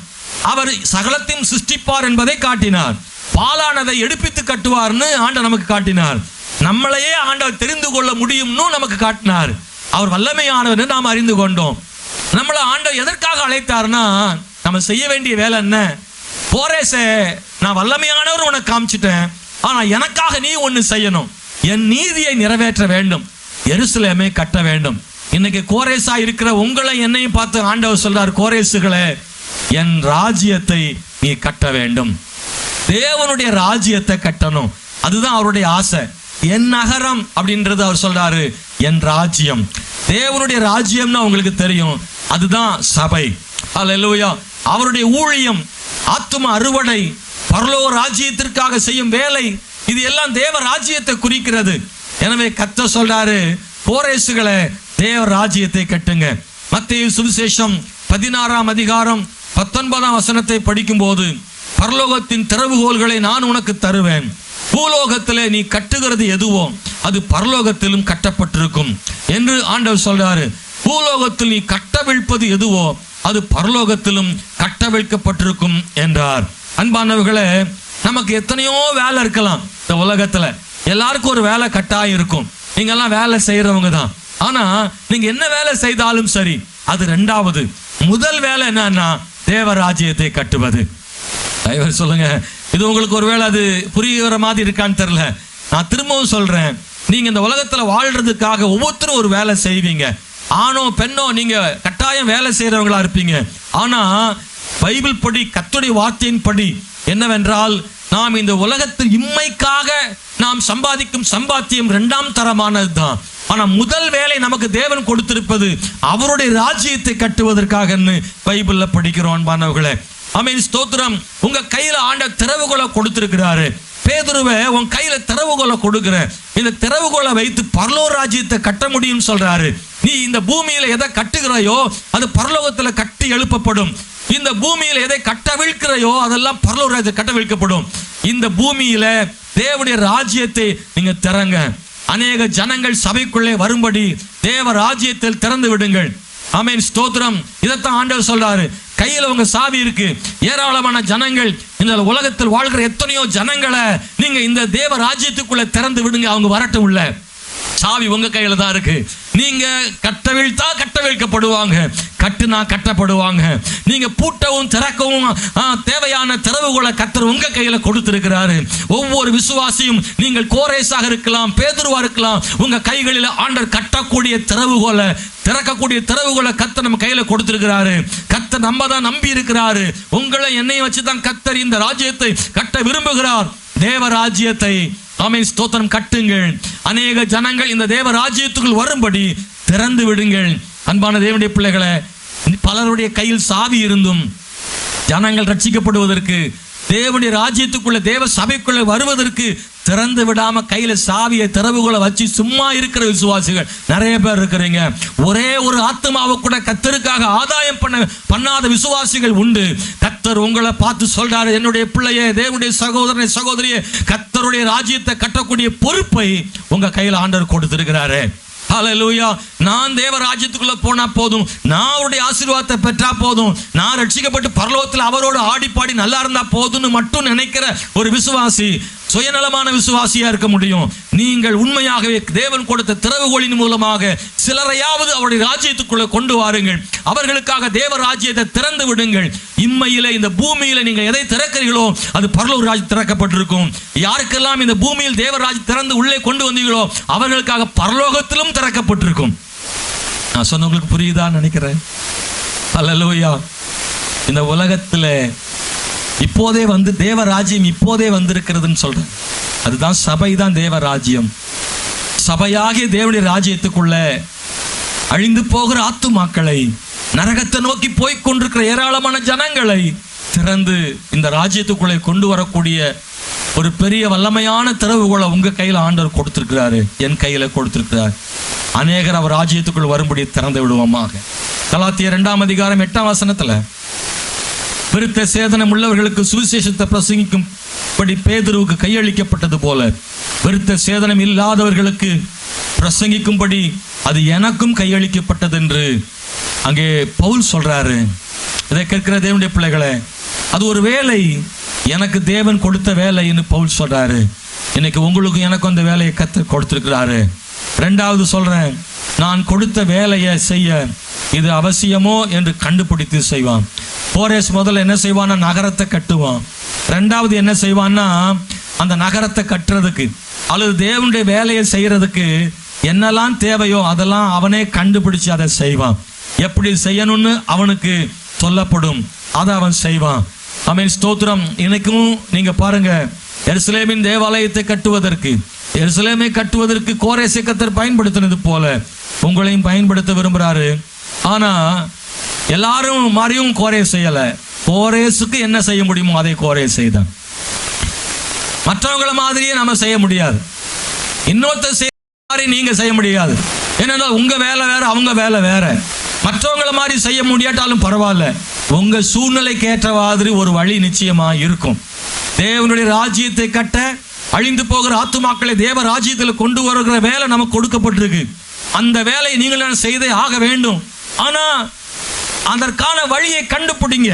Speaker 1: அவர் சகலத்தையும் சிருஷ்டிப்பார் என்பதை காட்டினார். பாலானதை எடுப்பித்து கட்டுவார்னு ஆண்டவர் நமக்கு காட்டினார். நம்மளையே ஆண்டவர் தெரிந்து கொள்ள முடியும்னு நமக்கு காட்டினார். அவர் வல்லமையானவர் நாம் அறிந்து கொண்டோம். நம்மளை ஆண்டவர் எதற்காக அழைத்தார்னா, நம்ம செய்ய வேண்டிய வேலை என்ன? போரேசே, நான் வல்லமையானவர் உனக்கு காமிச்சிட்டேன், ஆனா எனக்காக நீ ஒன்னு செய்யணும். என் நீதியை நிறைவேற்ற வேண்டும், எருசலேமை கட்ட வேண்டும். இன்னைக்கு கோரேசா இருக்கிற உங்களை என்னையும் பார்த்து ஆண்டவர் சொல்றார், கோரேசுகளே, என் ராஜ்யத்தை நீ கட்ட வேண்டும். தேவனுடைய ராஜ்யத்தை கட்டணும், அதுதான் அவருடைய ஆசை. என் நகரம் அப்படின்றது அவர் சொல்றாரு, என் ராஜ்யம். தேவனுடைய ராஜ்யம்னு உங்களுக்கு தெரியும், அதுதான் சபை. அல்லேலூயா. அவருடைய ஊழியம், ஆத்தும அறுவடை, பரலோக ராஜ்யத்திற்காக செய்யும் வேலை, இது எல்லாம் தேவ ராஜ்யத்தை குறிக்கிறது. எனவே கர்த்தர் சொல்றாரு, கோரேசுகளே, தேவ ராஜ்யத்தை கட்டுங்க. மத்தேயு சுவிசேஷம் 16ஆம் அதிகாரம் 19ஆம் வசனத்தை படிக்கும் போது, பரலோகத்தின் திறவுகோல்களை நான் உனக்கு தருவேன், பூலோகத்திலே நீ கட்டுகிறது எதுவோ அது பரலோகத்திலும் கட்டப்பட்டிருக்கும் என்று ஆண்டவர் சொல்றாரு. பூலோகத்தில் நீ கட்டவிழ்ப்பது எதுவோ அது பரலோகத்திலும் கட்டவிழ்க்கப்பட்டிருக்கும் என்றார். அன்பானவர்களே, நமக்கு எத்தனையோ வேலை இருக்கலாம் இந்த உலகத்துல. எல்லாருக்கும் ஒரு வேலை கட்டாயம் இருக்கும். நீங்க எல்லாம் வேலை செய்யறவங்க தான். ஆனா நீங்க என்ன வேலை செய்தாலும் சரி, அது ரெண்டாவது. முதல் வேலை என்னன்னா தேவராஜ்யத்தை கட்டுவது. தயவு சொல்லுங்க, இது உங்களுக்கு ஒருவேளை அது புரிகிற மாதிரி இருக்கான்னு தெரியல. நான் திரும்பவும் சொல்றேன், நீங்க இந்த உலகத்துல வாழ்றதுக்காக ஒவ்வொருத்தரும் ஒரு வேலை செய்வீங்க. ஆணோ பெண்ணோ நீங்க கட்டாயம் வேலை செய்யறவங்களா இருப்பீங்க. ஆனா பைபிள் படி, கர்த்தருடைய வார்த்தையின் படி என்னவென்றால், நாம் இந்த உலகத்தில் இம்மைக்காக நாம் சம்பாதிக்கும் சம்பாத்தியம் இரண்டாம் தரமானது தான். ஆனா முதல் வேலை நமக்கு தேவன் கொடுத்திருப்பது அவருடைய ராஜ்யத்தை கட்டுவதற்காக பைபிள்ல படிக்கிறோம். அன்பானவர்களே, ஆமென், ஸ்தோத்திரம். உங்க கையில ஆண்டவர் திறவுகோலை கொடுத்திருக்கிறாரு. பேதுருவே, உன் கையில திறவுகோலை கொடுக்கிறேன், இந்த திறவுகோலை வைத்து பரலோக ராஜ்யத்தை கட்ட முடியும் சொல்றாரு. நீ இந்த பூமியில எதை கட்டுகிறாயோ அது பரலோகத்துல கட்டி எழுப்பப்படும். இந்த பூமியில எதை கட்டவிழ்க்கிறாயோ அதெல்லாம் பரலோக ராஜ்யத்தை கட்டவிழ்க்கப்படும். இந்த பூமியில தேவனுடைய ராஜ்யத்தை நீங்க திறங்க. அநேக ஜனங்கள் சபைக்குள்ளே வரும்படி தேவ ராஜ்யத்தில் திறந்து விடுங்கள். ஆமென், ஸ்தோத்திரம். இதைத்தான் ஆண்டவர் சொல்றாரு. கையில உங்க சாவி இருக்கு. ஏராளமான ஜனங்கள், இந்த உலகத்தில் வாழ்கிற எத்தனையோ ஜனங்களை நீங்க இந்த தேவ ராஜ்யத்துக்குள்ள திறந்து விடுங்க. அவங்க வரட்டும். உள்ள சாவி உங்க கையில தான் இருக்கு. நீங்க கட்டவிழ்த்தா கட்டவிழ்க்கப்படுவாங்க, கட்டுனா கட்டப்படுவாங்க. நீங்க பூட்டவும் திறக்கவும் தேவையான திறவுகோலை கர்த்தர் உங்க கையில கொடுத்திருக்கிறாரு. ஒவ்வொரு விசுவாசியும், நீங்கள் கோரேசாக இருக்கலாம், பேதுருவா இருக்கலாம், உங்க கைகளில் ஆண்டவர் கட்டக்கூடிய திறவுகோலை, திறக்கக்கூடிய திறவுகோலை கர்த்தர் நம்ம கையில கொடுத்திருக்கிறாரு. கர்த்தர் நம்ம தான் நம்பி இருக்கிறாரு. உங்களை என்னையும் வச்சுதான் கர்த்தர் இந்த ராஜ்யத்தை கட்ட விரும்புகிறார். தேவ ராஜ்யத்தை, ஆமென், ஸ்தோத்திரம், கட்டுங்கள். அநேக ஜனங்கள் இந்த தேவ ராஜ்யத்துக்குள் வரும்படி திறந்து விடுங்கள். அன்பான தேவனுடைய பிள்ளைகளை, பலருடைய கையில் சாவி இருந்தும் ஜனங்கள் ரட்சிக்கப்படுவதற்கு, தேவனுடைய ராஜ்யத்துக்குள்ள தேவ சபைக்குள்ள வருவதற்கு திறந்து விடாம கையில சாவியை திறவுகளை வச்சு சும்மா இருக்கிற விசுவாசிகள் நிறைய பேர் இருக்கிறீங்க. ஒரே ஒரு ஆத்மாவை கூட கர்த்தருக்காக ஆதாயம் பண்ணாத விசுவாசிகள் உண்டு. கர்த்தர் உங்களை பார்த்து சொல்றாரு, என்னுடைய பிள்ளையே, தேவனுடைய சகோதரனை, சகோதரியே, கர்த்தருடைய ராஜ்யத்தை கட்டக்கூடிய பொறுப்பை உங்க கையில ஆண்டவர் கொடுத்திருக்கிறாரு. ஹல்லேலூயா. நான் தேவ ராஜ்யத்துக்குள்ள போனா போதும், நான் அவருடைய ஆசீர்வாதத்தை பெற்றா போதும், நான் ரட்சிக்கப்பட்டு பரலோகத்தில் அவரோடு ஆடி பாடி நல்லா இருந்தா போதும்னு மட்டும் நினைக்கிற ஒரு விசுவாசி சுயநலமான விசுவாசியா இருக்க முடியும். நீங்கள் உண்மையாகவே தேவன் கொடுத்த திறவுகோலின் மூலமாக சிலரையாவது அவருடைய ராஜ்யத்துக்குள்ள கொண்டு வாருங்கள். அவர்களுக்காக தேவ ராஜ்யத்தை திறந்து விடுங்கள். இம்மையில இந்த பூமியில நீங்க எதை திறக்கிறீர்களோ அது பரலோக ராஜ்யம் திறக்கப்பட்டிருக்கும். யாருக்கெல்லாம் இந்த பூமியில் தேவ ராஜ்யம் திறந்து உள்ளே கொண்டு வந்தீங்களோ அவர்களுக்காக பரலோகத்திலும் திறக்கப்பட்டிருக்கும். நான் சொன்னவங்களுக்கு புரியுதான்னு நினைக்கிறேன். அல்லேலூயா. இந்த உலகத்துல இப்போதே வந்து தேவ ராஜ்யம் இப்போதே வந்திருக்கிறதுன்னு சொல்றேன். அதுதான் சபை தான் தேவ ராஜ்யம். சபையாகிய தேவனுடைய ராஜ்யத்துக்குள்ள அழிந்து போகிற ஆத்துமாக்களை, நரகத்தை நோக்கி போய் கொண்டிருக்கிற ஏராளமான ஜனங்களை திறந்து இந்த ராஜ்யத்துக்குள்ளே கொண்டு வரக்கூடிய ஒரு பெரிய வல்லமையான திறவுகோலை உங்க கையில ஆண்டவர் கொடுத்திருக்கிறாரு, என் கையில கொடுத்திருக்கிறார். அநேகர் அவர் ராஜ்யத்துக்குள் வரும்படி திறந்து விடுவோமாக. கலாத்தியர் 2ஆம் அதிகாரம் 8ஆம் வசனத்துல, விருத்த சேதனம் உள்ளவர்களுக்கு சுவிசேஷத்தை பிரசங்கிக்கும்படி பேதுருவுக்கு கையளிக்கப்பட்டது போல விருத்த சேதனம் இல்லாதவர்களுக்கு பிரசங்கிக்கும்படி அது எனக்கும் கையளிக்கப்பட்டது என்று அங்கே பவுல் சொல்றாரு. இதை கேட்கிற தேவனுடைய பிள்ளைகளே, அது ஒரு வேலை எனக்கு தேவன் கொடுத்த வேலைன்னு பவுல் சொல்றாரு. இன்னைக்கு உங்களுக்கு எனக்கும் அந்த வேலையை கர்த்தர் கொடுத்திருக்கிறாரு. ரெண்டாவது சொல்றேன், நான் கொடுத்த வேலையை செய்ய இது அவசியமோ என்று கண்டுபிடித்து செய்வான். போரேஸ் முதல்ல என்ன செய்வான்னா நகரத்தை கட்டுவான். ரெண்டாவது என்ன செய்வான்னா அந்த நகரத்தை கட்டுறதுக்கு அல்லது தேவனுடைய வேலையை செய்யறதுக்கு என்னெல்லாம் தேவையோ அதெல்லாம் அவனே கண்டுபிடிச்சு அதை செய்வான். எப்படி செய்யணும்னு அவனுக்கு சொல்லப்படும், அதை அவன் செய்வான். ஆமென், ஸ்தோத்திரம். இன்னைக்கும் நீங்க பாருங்க, எருசலேமின் தேவாலயத்தை கட்டுவதற்கு, எருசலேமை கட்டுவதற்கு கோரேசை கர்த்தர் பயன்படுத்தினது போல உங்களையும் பயன்படுத்த விரும்புகிறாரு. ஆனா எல்லாரும் மாதிரியும் கோரேஸ் செய்யல. கோரேசுக்கு என்ன செய்ய முடியுமோ அதை கோரேஸ் செய்தான். மற்றவங்கள மாதிரியே நம்ம செய்ய முடியாது, இன்னொருத்தர் செய்ய மாதிரி நீங்க செய்ய முடியாது. ஏன்னா உங்க வேலை வேற, அவங்க வேலை வேற. மற்றவங்கள மாதிரி செய்ய முடியாட்டாலும் பரவாயில்ல, உங்க சூழ்நிலைக்கு ஏற்ற மாதிரி ஒரு வழி நிச்சயமா இருக்கும். தேவனுடைய ராஜ்யத்தை கட்ட, அழிந்து போகிற ஆத்துமாக்களை தேவ ராஜ்யத்தில் கொண்டு வருகிற வேலை நமக்கு கொடுக்கப்பட்டிருக்கு. அந்த வேலையை நீங்கள் செய்தே ஆக வேண்டும். ஆனா அதற்கான வழியை கண்டுபிடிங்க.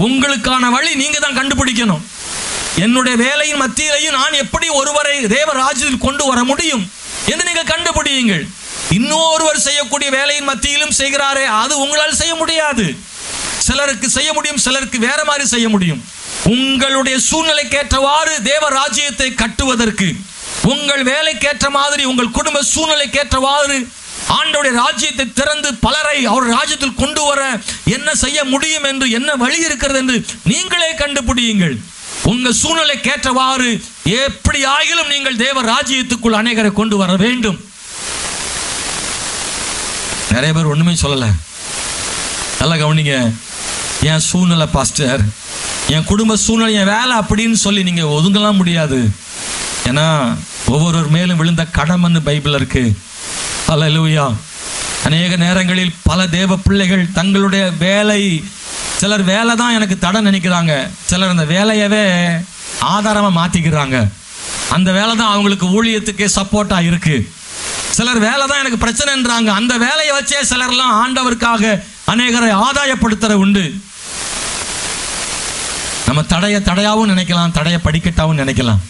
Speaker 1: உங்களுக்கான வழி நீங்க தான் கண்டுபிடிக்கணும். என்னுடைய வேலையின் மத்தியிலையும் நான் எப்படி ஒருவரை தேவ ராஜ்யத்தில் கொண்டு வர முடியும் என்று நீங்கள் கண்டுபிடியுங்கள். இன்னொருவர் செய்யக்கூடிய வேலையின் மத்தியிலும் செய்கிறாரே, அது உங்களால் செய்ய முடியாது. சிலருக்கு செய்ய முடியும், சிலருக்கு வேற மாதிரி செய்ய முடியும். உங்களுடைய சூழ்நிலைக்கேற்றவாறு தேவ ராஜ்யத்தை கட்டுவதற்கு, உங்கள் வேலைக்கேற்ற மாதிரி, உங்கள் குடும்ப சூழ்நிலைக்கேற்றவாறு ஆண்டவருடைய ராஜ்யத்தை திறந்து பலரை அவர் ராஜ்யத்தில் கொண்டு வர என்ன செய்ய முடியும் என்று, என்ன வழி இருக்கிறது என்று நீங்களே கண்டுபிடியுங்கள். உங்க சூழ்நிலைக்கேற்றவாறு எப்படி ஆகிலும் நீங்கள் தேவ ராஜ்யத்துக்குள் அநேகரை கொண்டு வர வேண்டும். நிறைய பேர் ஒண்ணுமே சொல்லல. நல்லா கவனிங்க. என் சூழ்நிலை பாஸ்டர், என் குடும்ப சூழ்நிலை, என் வேலை அப்படின்னு சொல்லி நீங்க ஒதுங்கலாம் முடியாது. ஏன்னா ஒவ்வொருவர் மேலும் விழுந்த கடமைன்னு பைபிள் இருக்கு. அல்லேலூயா. அநேக நேரங்களில் பல தேவ பிள்ளைகள் தங்களுடைய வேலை, சிலர் வேலை தான் எனக்கு தடை நினைக்கிறாங்க, சிலர் அந்த வேலையவே ஆதாரமாக மாற்றிக்கிறாங்க. அந்த வேலை தான் அவங்களுக்கு ஊழியத்துக்கே சப்போர்ட்டாக இருக்கு. சிலர் வேலை தான் எனக்கு பிரச்சனைன்றாங்க, அந்த வேலையை வச்சே சிலர்லாம் ஆண்டவருக்காக அநேகரை ஆதாயப்படுத்துற உண்டு. நம்ம தடையாவும் நினைக்கலாம், தடைய படிக்கட்டாவும் நினைக்கலாம்.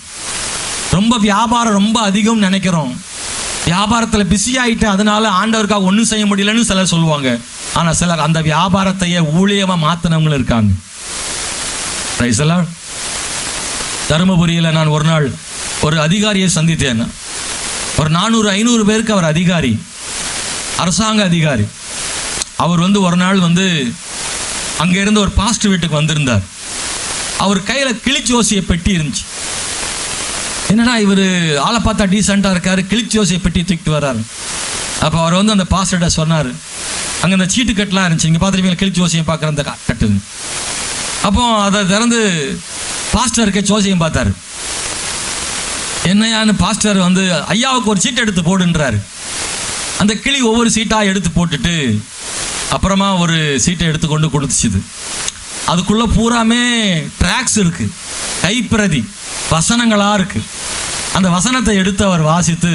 Speaker 1: ரொம்ப வியாபாரம் ரொம்ப அதிகம் நினைக்கிறோம், வியாபாரத்தில் பிஸி ஆகிட்டு அதனால ஆண்டவருக்காக ஒன்றும் செய்ய முடியலன்னு சிலர் சொல்லுவாங்க. ஆனால் சிலர் அந்த வியாபாரத்தையே ஊழியமாக மாற்றினவங்களும் இருக்காங்க. தருமபுரியில் நான் ஒரு நாள் ஒரு அதிகாரியை சந்தித்தேன். ஒரு 400-500 பேருக்கு அவர் அதிகாரி, அரசாங்க அதிகாரி. அவர் ஒரு நாள் அங்கே இருந்து ஒரு பாஸ்டர் வீட்டுக்கு வந்திருந்தார். அவர் கையில் கிளிச்சோசிய பெட்டி இருந்துச்சு. என்னடா இவர் ஆளை பார்த்தா டீசெண்டாக இருக்காரு, கிளிச்சோசிய பெட்டி தூக்கிட்டு வர்றாரு. அப்போ அவர் அந்த பாஸ்டர்கிட்ட சொன்னார், அங்கே அந்த சீட்டு கட்டெலாம் இருந்துச்சு, இங்கே பார்த்துருப்பீங்க கிளிச்சோசியம் பார்க்குற அந்த கட்டு. அப்போ அதை திறந்து பாஸ்டருக்கு ஜோசியம் பார்த்தாரு. என்னையான்னு பாஸ்டர் ஐயாவுக்கு ஒரு சீட்டை எடுத்து போடுன்றாரு. அந்த கிளி ஒவ்வொரு சீட்டாக எடுத்து போட்டுட்டு அப்புறமா ஒரு சீட்டை எடுத்து கொண்டு கொடுத்துச்சுது. அதுக்குள்ளே பூராமே ட்ராக்ஸ் இருக்கு, கைப்பிரதி வசனங்களாக இருக்கு. அந்த வசனத்தை எடுத்து அவர் வாசித்து,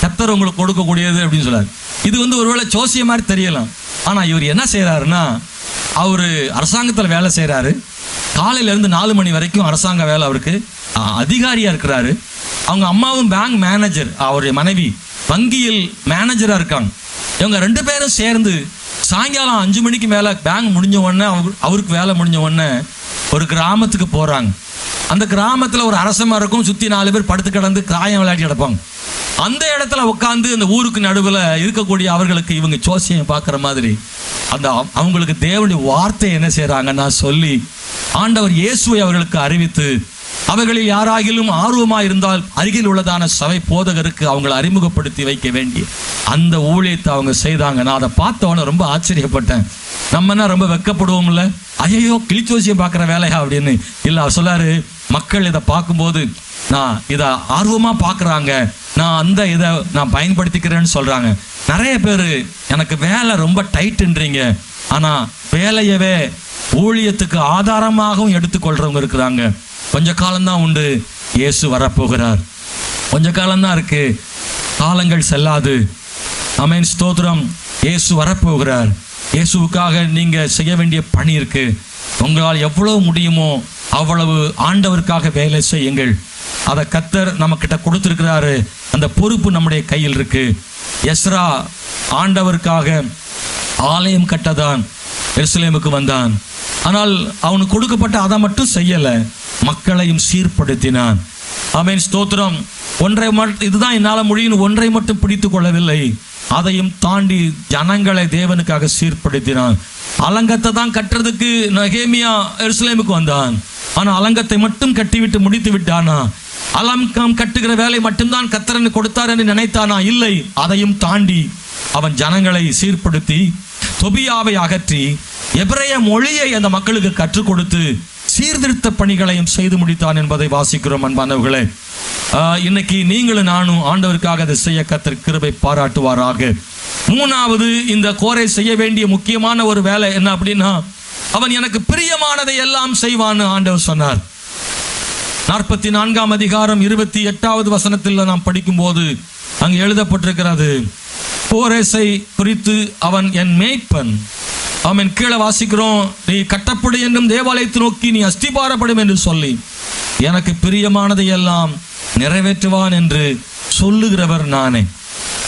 Speaker 1: கர்த்தர் உங்களுக்கு கொடுக்கக்கூடியது அப்படின்னு சொன்னார். இது ஒருவேளை ஜோசியம் மாதிரி தெரியலாம். ஆனால் இவர் என்ன செய்கிறாருன்னா, அவர் அரசாங்கத்தில் வேலை செய்கிறாரு. காலையிலேருந்து 4 மணி வரைக்கும் அரசாங்க வேலை, அவருக்கு அதிகாரியாக இருக்கிறாரு. அவங்க அம்மாவும் பேங்க் மேனேஜர், அவருடைய மனைவி வங்கியில் மேனேஜராக இருக்காங்க. இவங்க 2 பேரும் சேர்ந்து சாயங்காலம் 5 மணிக்கு மேலே பேங்க் முடிஞ்ச உடனே, அவருக்கு வேலை முடிஞ்ச உடனே ஒரு கிராமத்துக்கு போகிறாங்க. அந்த கிராமத்தில் ஒரு அரசமாக இருக்கும், சுற்றி 4 பேர் படுத்து கிடந்து காயம் விளையாட்டி கிடப்பாங்க. அந்த இடத்துல உட்காந்து அந்த ஊருக்கு நடுவில் இருக்கக்கூடிய அவர்களுக்கு இவங்க ஜோசியம் பார்க்குற மாதிரி அந்த அவங்களுக்கு தேவனுடைய வார்த்தை என்ன செய்கிறாங்கன்னா சொல்லி, ஆண்டவர் இயேசுவை அவர்களுக்கு அறிவித்து, அவர்களில் யாராகிலும் ஆர்வமாக இருந்தால் அருகில் உள்ளதான சபை போதகருக்கு அவங்களை அறிமுகப்படுத்தி வைக்க வேண்டிய அந்த ஊழியத்தை அவங்க செய்தாங்க. நான் அதை பார்த்தவொன்னே ரொம்ப ஆச்சரியப்பட்டேன். நம்மனா ரொம்ப வெக்கப்படுவோம்ல, ஐயோ கிளிச்சோசியம் பார்க்குற வேலையா அப்படின்னு. இல்லை, அவர் சொல்லாரு, மக்கள் இதை பார்க்கும்போது நான் இதை ஆர்வமாக பார்க்குறாங்க, நான் அந்த இதை நான் பயன்படுத்திக்கிறேன்னு சொல்கிறாங்க. நிறைய பேர் எனக்கு வேலை ரொம்ப டைட்டுன்றீங்க, ஆனால் வேலையவே ஊழியத்துக்கு ஆதாரமாகவும் எடுத்துக்கொள்கிறவங்க இருக்கிறாங்க. கொஞ்ச காலம்தான் உண்டு, இயேசு வரப்போகிறார். கொஞ்ச காலம்தான் இருக்கு, காலங்கள் செல்லாது. ஆமென், ஸ்தோத்திரம். இயேசு வரப்போகிறார். இயேசுவுக்காக நீங்கள் செய்ய வேண்டிய பணி இருக்கு. உங்களால் எவ்வளோ முடியுமோ அவ்வளவு ஆண்டவருக்காக வேலை செய்யுங்கள். அதை கர்த்தர் நம்ம கிட்ட கொடுத்திருக்கிறாரு. அந்த பொறுப்பு நம்முடைய கையில் இருக்கு. எஸ்ரா ஆண்டவருக்காக ஆலயம் கட்டதான் எருசலேமுக்கு வந்தான். ஆனால் அவனுக்கு கொடுக்கப்பட்ட அதை மட்டும் செய்யல, மக்களையும் சீர்படுத்தினான். ஆமென், ஸ்தோத்திரம். இதுதான் என்னால் முடியும் ஒன்றை மட்டும் பிடித்து கொள்ளவில்லை, அதையும் தாண்டி ஜனங்களை தேவனுக்காக சீர்படுத்தினான். அலங்கத்தை தான் கட்டுறதுக்கு நெகேமியா எருசலேமுக்கு வந்தான். ஆனால் அலங்கத்தை மட்டும் கட்டிவிட்டு முடித்து விட்டானா? அலங்கம் கட்டுகிற வேலை மட்டும்தான் கர்த்தர் கொடுத்தார் என்று நினைத்தானா? இல்லை, அதையும் தாண்டி அவன் ஜனங்களை சீர்படுத்தி தொபியாவை அகற்றி எபிரேய மொழியை அந்த மக்களுக்கு கற்றுக் கொடுத்து சீர்திருத்த பணிகளையும் செய்து முடித்தான் என்பதை வாசிக்கிறோம். அன்பானவர்களே, இன்னைக்கு நீங்களும் நானும் ஆண்டவருக்காக அதை செய்ய கர்த்தர் கிருபை பாராட்டுவாராக. மூணாவது, இந்த கோரை செய்ய வேண்டிய முக்கியமான ஒரு வேலை என்ன அப்படின்னா, அவன் எனக்கு பிரியமானதை எல்லாம் செய்வான்னு ஆண்டவர் சொன்னார். 44ஆம் அதிகாரம் 28வது வசனத்தில் நாம் படிக்கும் போது அங்கு எழுதப்பட்டிருக்கிறது, கோரேசை குறித்து அவன் என் மேய்ப்பன். அவன் கீழே வாசிக்கிறோம், நீ கட்டப்படு என்றும் தேவாலயத்தை நோக்கி நீ அஸ்திபாரப்படும் என்று சொல்லி எனக்கு பிரியமானதை எல்லாம் நிறைவேற்றுவான் என்று சொல்லுகிறவர் நானே.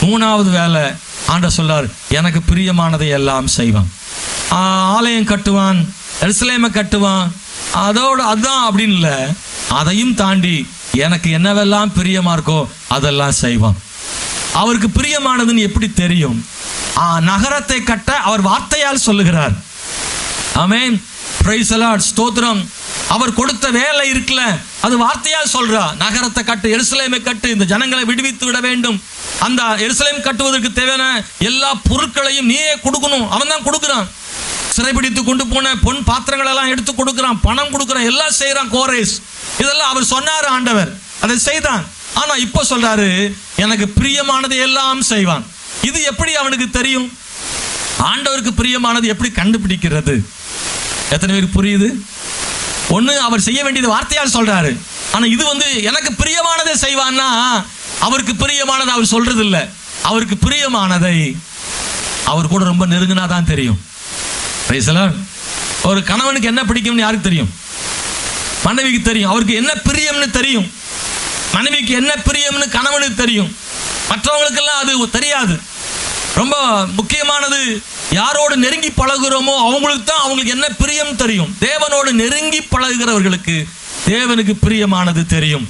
Speaker 1: மூணாவது வேலை ஆண்டவர் சொல்றார், எனக்கு பிரியமானதை எல்லாம் செய்வான். ஆலயம் கட்டுவான், எருசலேமை கட்டுவான், அதுதான் அப்படின்னு இல்லை, அதையும் தாண்டி எனக்கு என்னவெல்லாம் பிரியமா இருக்கோ அதெல்லாம் செய்வான். அவருக்கு பிரியமானதுன்னு எப்படி தெரியும்? நகரத்தை கட்ட அவர் வார்த்தையால் சொல்லுகிறார். ஆமென், பிரைஸ் தி லார்ட், ஸ்தோத்திரம். அவர் கொடுத்த வேலை இருக்குல்ல, அது வார்த்தையால் சொல்றா. நகரத்தை கட்டு, எருசலேமை கட்டு, இந்த ஜனங்களை விடுவித்து விட வேண்டும். அந்த எருசலேம் கட்டுவதற்கு தேவையான எல்லா பொருட்களையும் நீயே கொடுக்கணும். அவன் தான் கொடுக்குறான். சிறைபிடித்து கொண்டு போன பொன் பாத்திரங்கள் எல்லாம் எடுத்து கொடுக்குறான், பணம் கொடுக்குறான், எல்லாம் செய்யறான் கோரேஸ். இதெல்லாம் அவர் சொன்னார், ஆண்டவர் அதை செய்தான். ஆனா இப்ப சொல்றாரு, எனக்கு பிரியமானதை எல்லாம் செய்வான். இது எப்படி அவனுக்கு தெரியும்? ஆண்டவருக்கு பிரியமானது எப்படி கண்டுபிடிக்கிறது? எத்தனை பேருக்கு புரியுது? ஒண்ணு, அவர் செய்ய வேண்டியது வார்த்தையால் சொல்றாரு. ஆனா இது எனக்கு பிரியமானதை செய்வான்னா, அவருக்கு பிரியமானதை அவர் சொல்றது இல்லை. அவருக்கு பிரியமானதை அவர் கூட ரொம்ப நெருங்கினாதான் தெரியும். ஒரு கணவனுக்கு என்ன பிடிக்கும்னு யாருக்கு தெரியும்? மனைவிக்கு தெரியும். அவருக்கு என்ன பிரியம்னு தெரியும். மனைவிக்கு என்ன பிரியம்னு கணவனுக்கு தெரியும். மற்றவங்களுக்கெல்லாம் அது தெரியாது. ரொம்ப முக்கியமானது, யாரோடு நெருங்கி பழகுறோமோ அவங்களுக்கு தான் அவங்களுக்கு என்ன பிரியம் தெரியும். தேவனோடு நெருங்கி பழகுகிறவர்களுக்கு தேவனுக்கு பிரியமானது தெரியும்.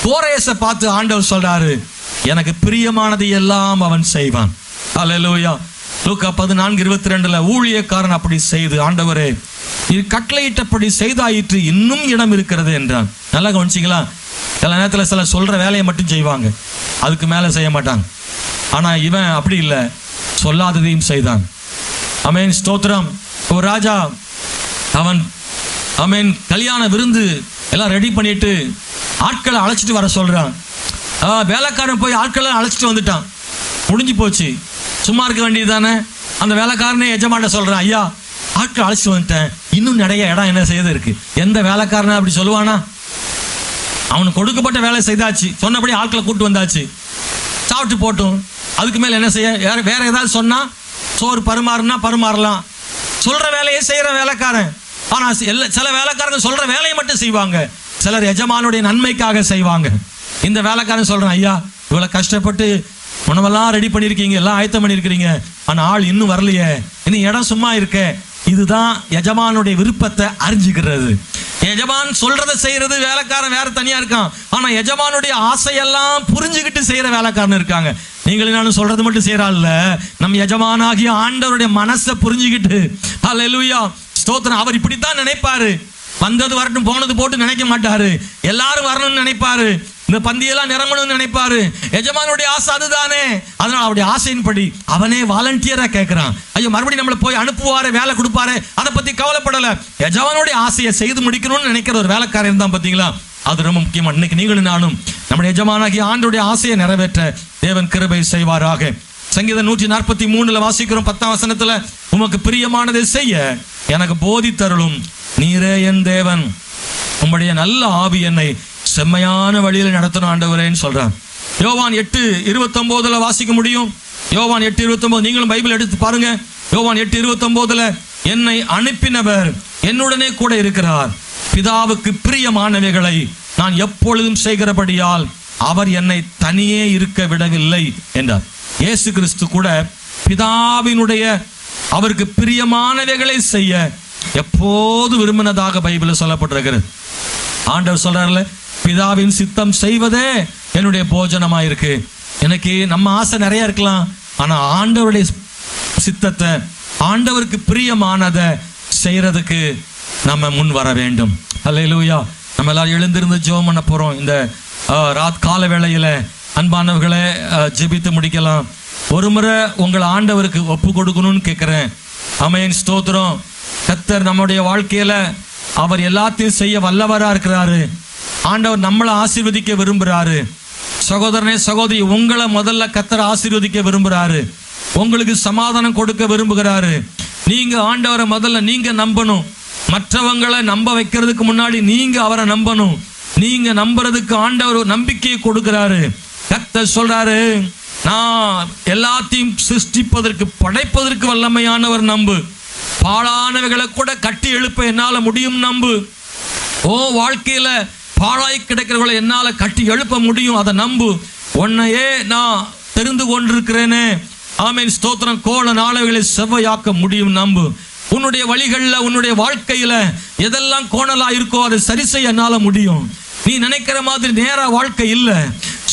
Speaker 1: கோரேசை பார்த்து ஆண்டவர் சொல்றாரு, எனக்கு பிரியமானது எல்லாம் அவன் செய்வான். அல்லேலூயா. லூக்கா 14:22 ஊழியக்காரன் அப்படி செய்து, ஆண்டவரே இது கட்டளையிட்டபடி செய்தாயிற்று, இன்னும் இடம் இருக்கிறது என்றான். நல்லா கவனிச்சிங்களா? சில நேரத்தில் சில சொல்ற வேலையை மட்டும் செய்வாங்க, அதுக்கு மேலே செய்ய மாட்டாங்க. ஆனா இவன் அப்படி இல்லை, சொல்லாததையும் செய்தான். ஆமென், ஸ்தோத்திரம். ஒரு ராஜா அவன் கல்யாண விருந்து எல்லாம் ரெடி பண்ணிட்டு ஆட்களை அழைச்சிட்டு வர சொல்றான். வேலைக்காரன் போய் ஆட்களை அழைச்சிட்டு வந்துட்டான். முடிஞ்சு போச்சு, சும்மா இருக்க வேண்டியது தானே. அந்த வேலைக்காரனே எஜமான்ட்ட சொல்றான், ஐயா ஆட்கள் அழைச்சிட்டு வந்துட்டேன், இன்னும் நிறைய இடம் என்ன செய்து இருக்கு. எந்த வேலைக்காரனை அப்படி சொல்லுவானா? அவனுக்கு கொடுக்கப்பட்ட வேலை செய்தாச்சு, சொன்னபடி ஆட்களை கூட்டு வந்தாச்சு, சாப்பிட்டு போட்டும். அதுக்கு மேல என்ன செய்ய? வேற ஏதாவது சொன்னா சோறு பரிமாறுனா பரிமாறலாம். சொல்ற வேலையை செய்யற வேலைக்காரன். ஆனா சில வேலைக்காரங்க சொல்ற வேலையை மட்டும் செய்வாங்க, சிலர் எஜமானுடைய நன்மைக்காக செய்வாங்க. இந்த வேலைக்காரன் சொல்றான், ஐயா இவ்வளவு கஷ்டப்பட்டு உணவெல்லாம் ரெடி பண்ணிருக்கீங்க, எல்லாம் ஆயத்தம் பண்ணிருக்கிறீங்க, ஆனா ஆள் இன்னும் வரலையே, இன்னும் இடம் சும்மா இருக்க. இதுதான் எஜமானுடைய விருப்பத்தை அறிஞ்சுக்கிறது. எஜமான் சொல்றதை செய்யறது வேலைக்காரன் வேற தனியா இருக்கான். ஆனா எஜமானுடைய ஆசையெல்லாம் புரிஞ்சுக்கிட்டு செய்யற வேலைக்காரன் இருக்காங்க. நீங்களும் நானும் சொல்றது மட்டும் செய்யறாள், நம் எஜமானாகிய ஆண்டவருடைய மனசை புரிஞ்சுக்கிட்டு, அல்லேலூயா, ஸ்தோத்திரம். அவர் இப்படித்தான் நினைப்பாரு. வந்தது வரட்டும், போனது போட்டு நினைக்க மாட்டாரு. எல்லாரும் வரணும்னு நினைப்பாரு, இந்த பந்தியெல்லாம் நிரம்பணும்னு நினைப்பாரு. எஜமானுடைய ஆசை அதுதானே. அதனால அவருடைய ஆசையின்படி அவனே வாலண்டியரா கேட்கிறான். ஐயோ மறுபடியும் நம்மளை போய் அனுப்புவாரு, வேலை கொடுப்பாரு, அதை பத்தி கவலைப்படல. எஜமானுடைய ஆசையை செய்து முடிக்கணும்னு நினைக்கிற ஒரு வேலைக்காரன் தான் பாத்தீங்களா, அது ரொம்ப முக்கியமா. இன்னைக்கு நீங்களும் நானும் நம்முடைய எஜமானாகிய ஆண்டவருடைய ஆசையை நிறைவேற்ற தேவன் கிருபை செய்வாராக. சங்கீதம் 143 வாசிக்கிறோம் 10ஆம் வசனத்துல, உமக்கு பிரியமானதை செய்ய எனக்கு போதித்தருளும் நீரே என் தேவன், உம்முடைய நல்ல ஆவி என்னை செம்மையான வழியில் நடத்தணும் ஆண்டவரேன்னு சொல்றான். யோவான் 8:29 வாசிக்க முடியும். யோவான் 8:29 நீங்களும் பைபிள் எடுத்து பாருங்க. யோவான் 8:29 என்னை அனுப்பினவர் என்னுடனே கூட இருக்கிறார், பிதாவுக்கு பிரியமானவைகளை நான் எப்பொழுதும் செய்கிறபடியால் அவர் என்னை தனியே இருக்க விடவில்லை என்றார். இயேசு கிறிஸ்து கூட பிதாவினுடைய அவருக்கு பிரியமானவைகளை செய்ய எப்போது விரும்பினதாக பைபிளில் சொல்லப்பட்டிருக்கிறது. ஆண்டவர் சொல்றாருல, பிதாவின் சித்தம் செய்வதே என்னுடைய போஜனமாயிருக்கு. எனக்கு நம்ம ஆசை நிறைய இருக்கலாம், ஆனா ஆண்டவருடைய சித்தத்தை, ஆண்டவருக்கு பிரியமானதை செய்யறதுக்கு நம்ம முன் வர வேண்டும். அல்லேலூயா. நம்ம எல்லாரும் எழுந்திருந்து ஜெபம் பண்ண போறோம். இந்த கால வேளையில அன்பானவர்களை ஜெபித்து முடிக்கலாம். ஒரு முறை உங்களை ஆண்டவருக்கு ஒப்பு கொடுக்கணும்னு கேட்கிறேன். ஆமென், ஸ்தோத்திரம். கர்த்தர் நம்முடைய வாழ்க்கையில அவர் எல்லாத்தையும் செய்ய வல்லவரா இருக்கிறாரு. ஆண்டவர் நம்மளை ஆசீர்வதிக்க விரும்புறாரு. சகோதரனே, சகோதரி, உங்களை முதல்ல கர்த்தர் ஆசீர்வதிக்க விரும்புறாரு. உங்களுக்கு சமாதானம் கொடுக்க விரும்புகிறாரு. நீங்க ஆண்டவரை முதல்ல நீங்க நம்பணும். மற்றவங்களை நம்ப வைக்கிறதுக்கு முன்னாடி நீங்க அவரை நம்பணும். நீங்க நம்புறதுக்கு ஆண்டவர் நம்பிக்கையை கொடுக்கிறாரு. கர்த்தர் சொல்றாரு, நான் எல்லாத்தையும் சிருஷ்டிப்பதற்கு படைப்பதற்கு வல்லமையானவர் நம்பு. பாழானவைகளை கூட கட்டி எழுப்ப என்னால முடியும் நம்பு. ஓ வாழ்க்கையில பாழாய் கிடக்கிறவர்களை என்னால கட்டி எழுப்ப முடியும், அதை நம்பு. உன்னையே நான் தெரிந்து கொண்டிருக்கிறேனே. ஆமென், ஸ்தோத்திரம். கோல நாளைகளை செவ்வையாக்க முடியும் நம்பு. உன்னுடைய வழிகளில், உன்னுடைய வாழ்க்கையில எதெல்லாம் கோணலா இருக்கோ அதை சரி செய்ய என்னால முடியும். நீ நினைக்கிற மாதிரி நேரா வாழ்க்கை இல்லை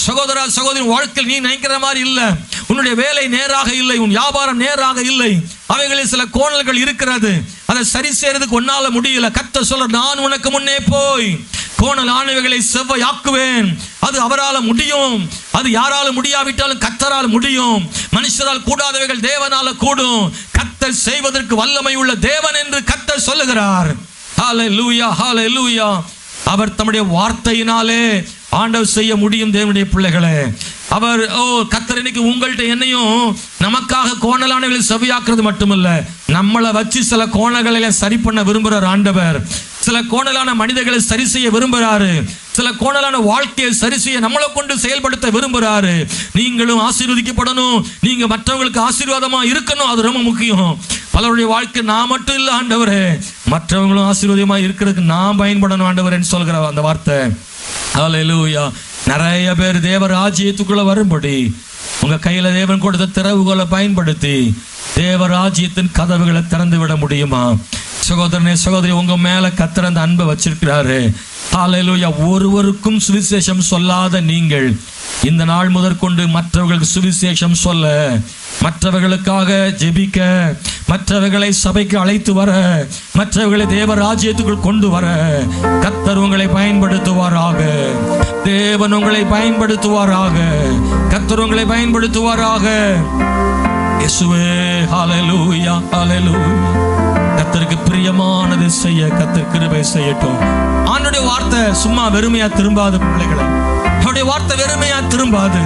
Speaker 1: சகோதரா, சகோதரி. வாழ்க்கையில் நீ நினைக்கிற மாதிரி இல்லை. உன்னுடைய வேலை நேராக இல்லை, உன் வியாபாரம் நேராக இல்லை. அவைகளில் சில கோணல்கள் இருக்கிறது. அதை சரி செய்யறதுக்கு உன்னால முடியல. கர்த்தர் சொல்ற, நான் உனக்கு முன்னே போய் கோணல் ஆனவைகளை செவ்வையாக்குவேன். அது அவரால் முடியும். அது யாரால முடியாவிட்டாலும் கர்த்தரால் முடியும். மனுஷரால் கூடாதவைகள் தேவனால கூடும். கர்த்தர் செய்வதற்கு வல்லமை உள்ள தேவன் என்று கர்த்தர் சொல்லுகிறார். ஹல்லேலூயா, ஹல்லேலூயா. அவர் தம்முடைய வார்த்தையினாலே ஆண்டவர் செய்ய முடியும். தேவனுடைய பிள்ளைகளே, அவர் கர்த்தர் இன்னைக்கு உங்கள்கிட்ட என்னையும் நமக்காக கோணலானவர்களை செவ்வையாக்குறது மட்டுமல்ல, நம்மளை வச்சு சில கோணல்களை சரி பண்ண விரும்புகிறார் ஆண்டவர். சில கோணலான மனிதர்களை சரி செய்ய விரும்புகிறாரு. சில கோணலான வாழ்க்கையை சரி செய்ய நம்மளை கொண்டு செயல்படுத்த விரும்புகிறாரு. நீங்களும் ஆசீர்வதிக்கப்படணும். நீங்க மற்றவங்களுக்கு ஆசீர்வாதமா இருக்கணும். அது ரொம்ப முக்கியம். பலருடைய வாழ்க்கை நான் மட்டும் இல்லை ஆண்டவரே, மற்றவங்களும் ஆசீர்வாதமா இருக்கிறதுக்கு நான் பயன்படணும் ஆண்டவரேன்னு சொல்கிற அந்த வார்த்தை. ஹல்லேலூயா. நிறைய பேர் தேவ ராஜ்யத்துக்குள்ள வரும்படி உங்க கையில தேவன் கொடுத்த திறவுகளை பயன்படுத்தி தேவ ராஜ்யத்தின் கதவுகளை திறந்து விட முடியுமா? சகோதரனே, சகோதரி, உங்க மேல கர்த்தர் அந்த அன்பை வச்சிருக்கிறாரு. ஹல்லேலூயா. ஒருவருக்கும் சுவிசேஷம் சொல்லாத நீங்கள் இந்த நாள் முதற்கொண்டு மற்றவர்களுக்கு சுவிசேஷம் சொல்ல, மற்றவர்களுக்காக ஜெபிக்க, மற்றவர்களை சபைக்கு அழைத்து வர, மற்றவர்களை தேவ ராஜ்யத்துக்குள் கொண்டு வர கர்த்தர் உங்களை பயன்படுத்துவாராக. தேவன் உங்களை பயன்படுத்துவாராக. கர்த்தர் உங்களை பயன்படுத்துவாராக. இயேசுவே, ஹல்லேலூயா, ஹல்லேலூயா. கர்த்தருக்கு பிரியமானது செய்ய கர்த்தர் கிருபை செய்யட்டும். ஆண்டவருடைய வார்த்தை சும்மா வெறுமையா திரும்பாது பிள்ளைகளே. அவருடைய வார்த்தை வெறுமையா திரும்பாது.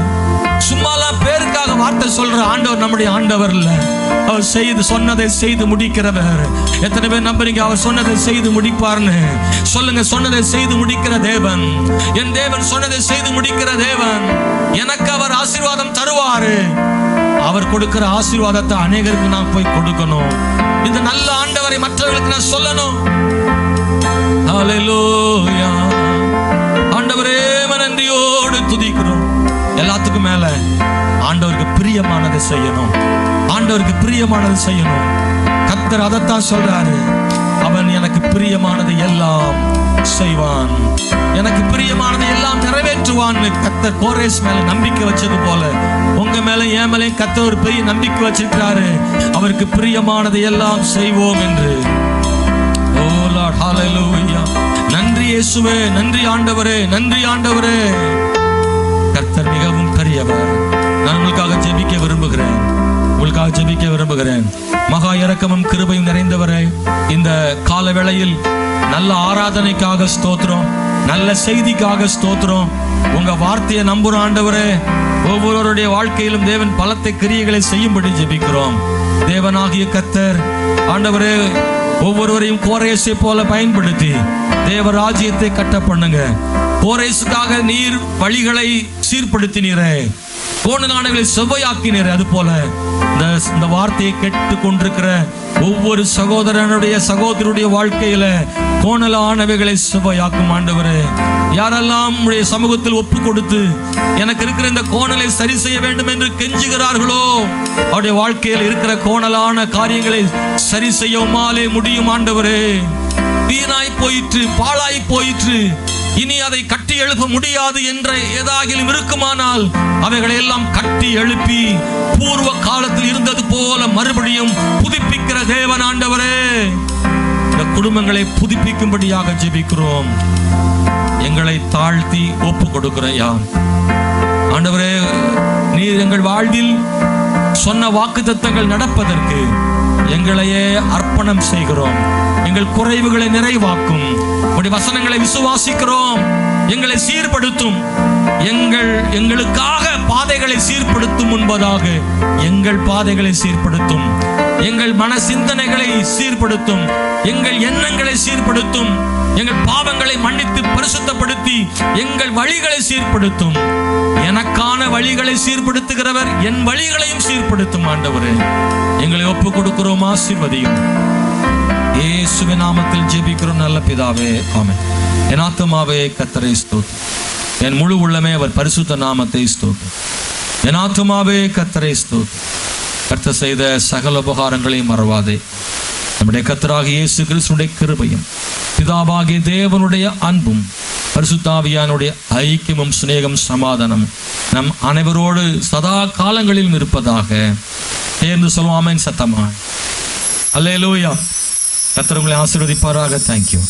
Speaker 1: சும்மாலாம் பேருக்காக வார்த்தை சொல்ற ஆண்டவர் நம்முடைய ஆண்டவர் இல்ல. அவர் செய்து சொன்னதை செய்து முடிக்கிறவர். எத்தனை பேர் நம்புறீங்க அவர் சொன்னதை செய்து முடிப்பார்னு? சொல்லுங்க, சொன்னதை செய்து முடிக்கிற தேவன். என் தேவன் சொன்னதை செய்து முடிக்கிற தேவன். எனக்கு அவர் ஆசீர்வாதம் தருவாரு. அவர் கொடுக்கிற ஆசீர்வாதத்தை அநேகருக்கு நான் போய் கொடுக்கணும். இந்த நல்ல ஆண்டவரை மற்றவர்களுக்கு நான் சொல்லணும். ஹல்லேலூயா. ஆண்டவரே, நன்றியோடு துதிக்கிறோம். எல்லாத்துக்கும் மேல ஆண்டவருக்கு பிரியமானதை செய்யணும். ஆண்டவருக்கு பிரியமானதை செய்யணும். கர்த்தர் அதைத்தான் சொல்றாரு. அவன் எனக்கு பிரியமானதை எல்லாம் செய்வான், எனக்கு பிரியமானதை எல்லாம் நிறைவேற்றுவான். கர்த்தர் கோரேஸ் மேல நம்பிக்கை வச்சது போல உங்க மேல என் மேலே கர்த்தர் ஒரு பெரிய நம்பிக்கை வச்சிருக்கிறாரு. அவருக்கு பிரியமானதை எல்லாம் செய்வோம் என்று. ஓ லார்ட், ஹல்லேலூயா. நன்றி இயேசுவே, நன்றி ஆண்டவரே, நன்றி ஆண்டவரே. கர்த்தர் மிகவும் பெரியவர். நான் உங்களுக்காக ஜெபிக்க விரும்புகிறேன். உங்களுக்காக ஜெபிக்க விரும்புகிறேன். மகா இரக்கமும் கிருபையும் நிறைந்தவரே, இந்த கால வேளையில் நல்ல ஆராதனைக்காக ஸ்தோத்திரம், நல்ல செய்திக்காக ஸ்தோத்திரம். உங்க வார்த்தையை நம்புற ஆண்டவரே, ஒவ்வொருவருடைய வாழ்க்கையிலும் தேவன் பலத்தை கிரியைகளை செய்யும்படி ஜெபிக்கிறோம். தேவனாகிய கர்த்தர் ஆண்டவரே, ஒவ்வொருவரையும் கோரேசை போல பயன்படுத்தி தேவ ராஜ்யத்தை கட்ட பண்ணுங்க. கோரேசுக்காக நீர் வழிகளை சீர்படுத்தினீரே, கோணலானவைகளை செவ்வையாக்கினீரே, அது போல இந்த வார்த்தையை கேட்டுக் கொண்டிருக்கிற ஒவ்வொரு சகோதரனுடைய சகோதரனுடைய வாழ்க்கையில கோணலானவைகளை சுவையாக்கும் ஆண்டவரே. யாரெல்லாம் உம்முடைய சமூகத்தில் ஒப்பு கொடுத்து எனக்கு இருக்கிற இந்த கோணலை சரி செய்ய வேண்டும் என்று கெஞ்சுகிறார்களோ, அவருடைய வாழ்க்கையில் இருக்கிற கோணலான காரியங்களை சரி செய்ய உம்மாலே முடியும் ஆண்டவரே. வீணாய் போயிற்று, பாழாய் போயிற்று, இனி அதை கட்டி எழுப்ப முடியாது என்ற ஏதாகிலும் இருக்குமானால் அவைகளை எல்லாம் கட்டி எழுப்பி பூர்வ காலத்தில் இருந்தது போல மறுபடியும் புதுப்பிக்கிற தேவன் ஆண்டவரே. இந்த குடும்பங்களை புதுப்பிக்கும்படியாக ஜெபிக்கிறோம். எங்களை தாழ்த்தி ஒப்பு கொடுக்கிறையா ஆண்டவரே. நீர் எங்கள் வாழ்வில் சொன்ன வாக்குத்தத்தங்கள் நடப்பதற்கு எங்களையே அர்ப்பணம் செய்கிறோம். எங்கள் குறைவுகளை நிறைவாக்கும் உம்முடைய வசனங்களை விசுவாசிக்கிறோம். எங்களை சீர்படுத்தும், எங்களுக்காக பாதைகளை சீர்படுத்தும் முன்பதாக எங்கள் பாதைகளை சீர்படுத்தும், எங்கள் மன சிந்தனைகளை சீர்படுத்தும், எங்கள் எண்ணங்களை சீர்படுத்தும், எங்கள் பாவங்களை மன்னித்து பரிசுத்தப்படுத்தி எங்கள் வழிகளை சீர்படுத்தும். எனக்கான வழிகளை சீர்படுத்துகிறவர் என் வழிகளையும் சீர்படுத்தும் ஆண்டவரே. எங்களை ஒப்பு கொடுக்கிறோம், ஆசீர்வதியும். இயேசுவின் நாமத்தில் ஜெபிக்கிறோம் நல்ல பிதாவே, ஆமென். என் ஆத்துமாவே கர்த்தரை ஸ்தோத்திரம், என் முழு உள்ளமே அவர் பரிசுத்த நாமத்தை ஸ்தோத்திரம். என் ஆத்துமாவே கர்த்தரை ஸ்தோத்திரம். கர்த்தர் செய்த சகல உபகாரங்களையும் மறவாதே. நம்முடைய கர்த்தராகிய இயேசு கிறிஸ்துவின் கிருபையும் பிதாவாகிய தேவனுடைய அன்பும் பரிசுத்தாவியானுடைய ஐக்கியமும் சிநேகம் சமாதானம் நம் அனைவரோடு சதா காலங்களிலும் இருப்பதாக. சேர்ந்து சொல்லுவோம் ஆமென் சத்தமா. அல்லேலூயா. கர்த்தர் உங்களை ஆசீர்வதிப்பாராக. தேங்க்யூ.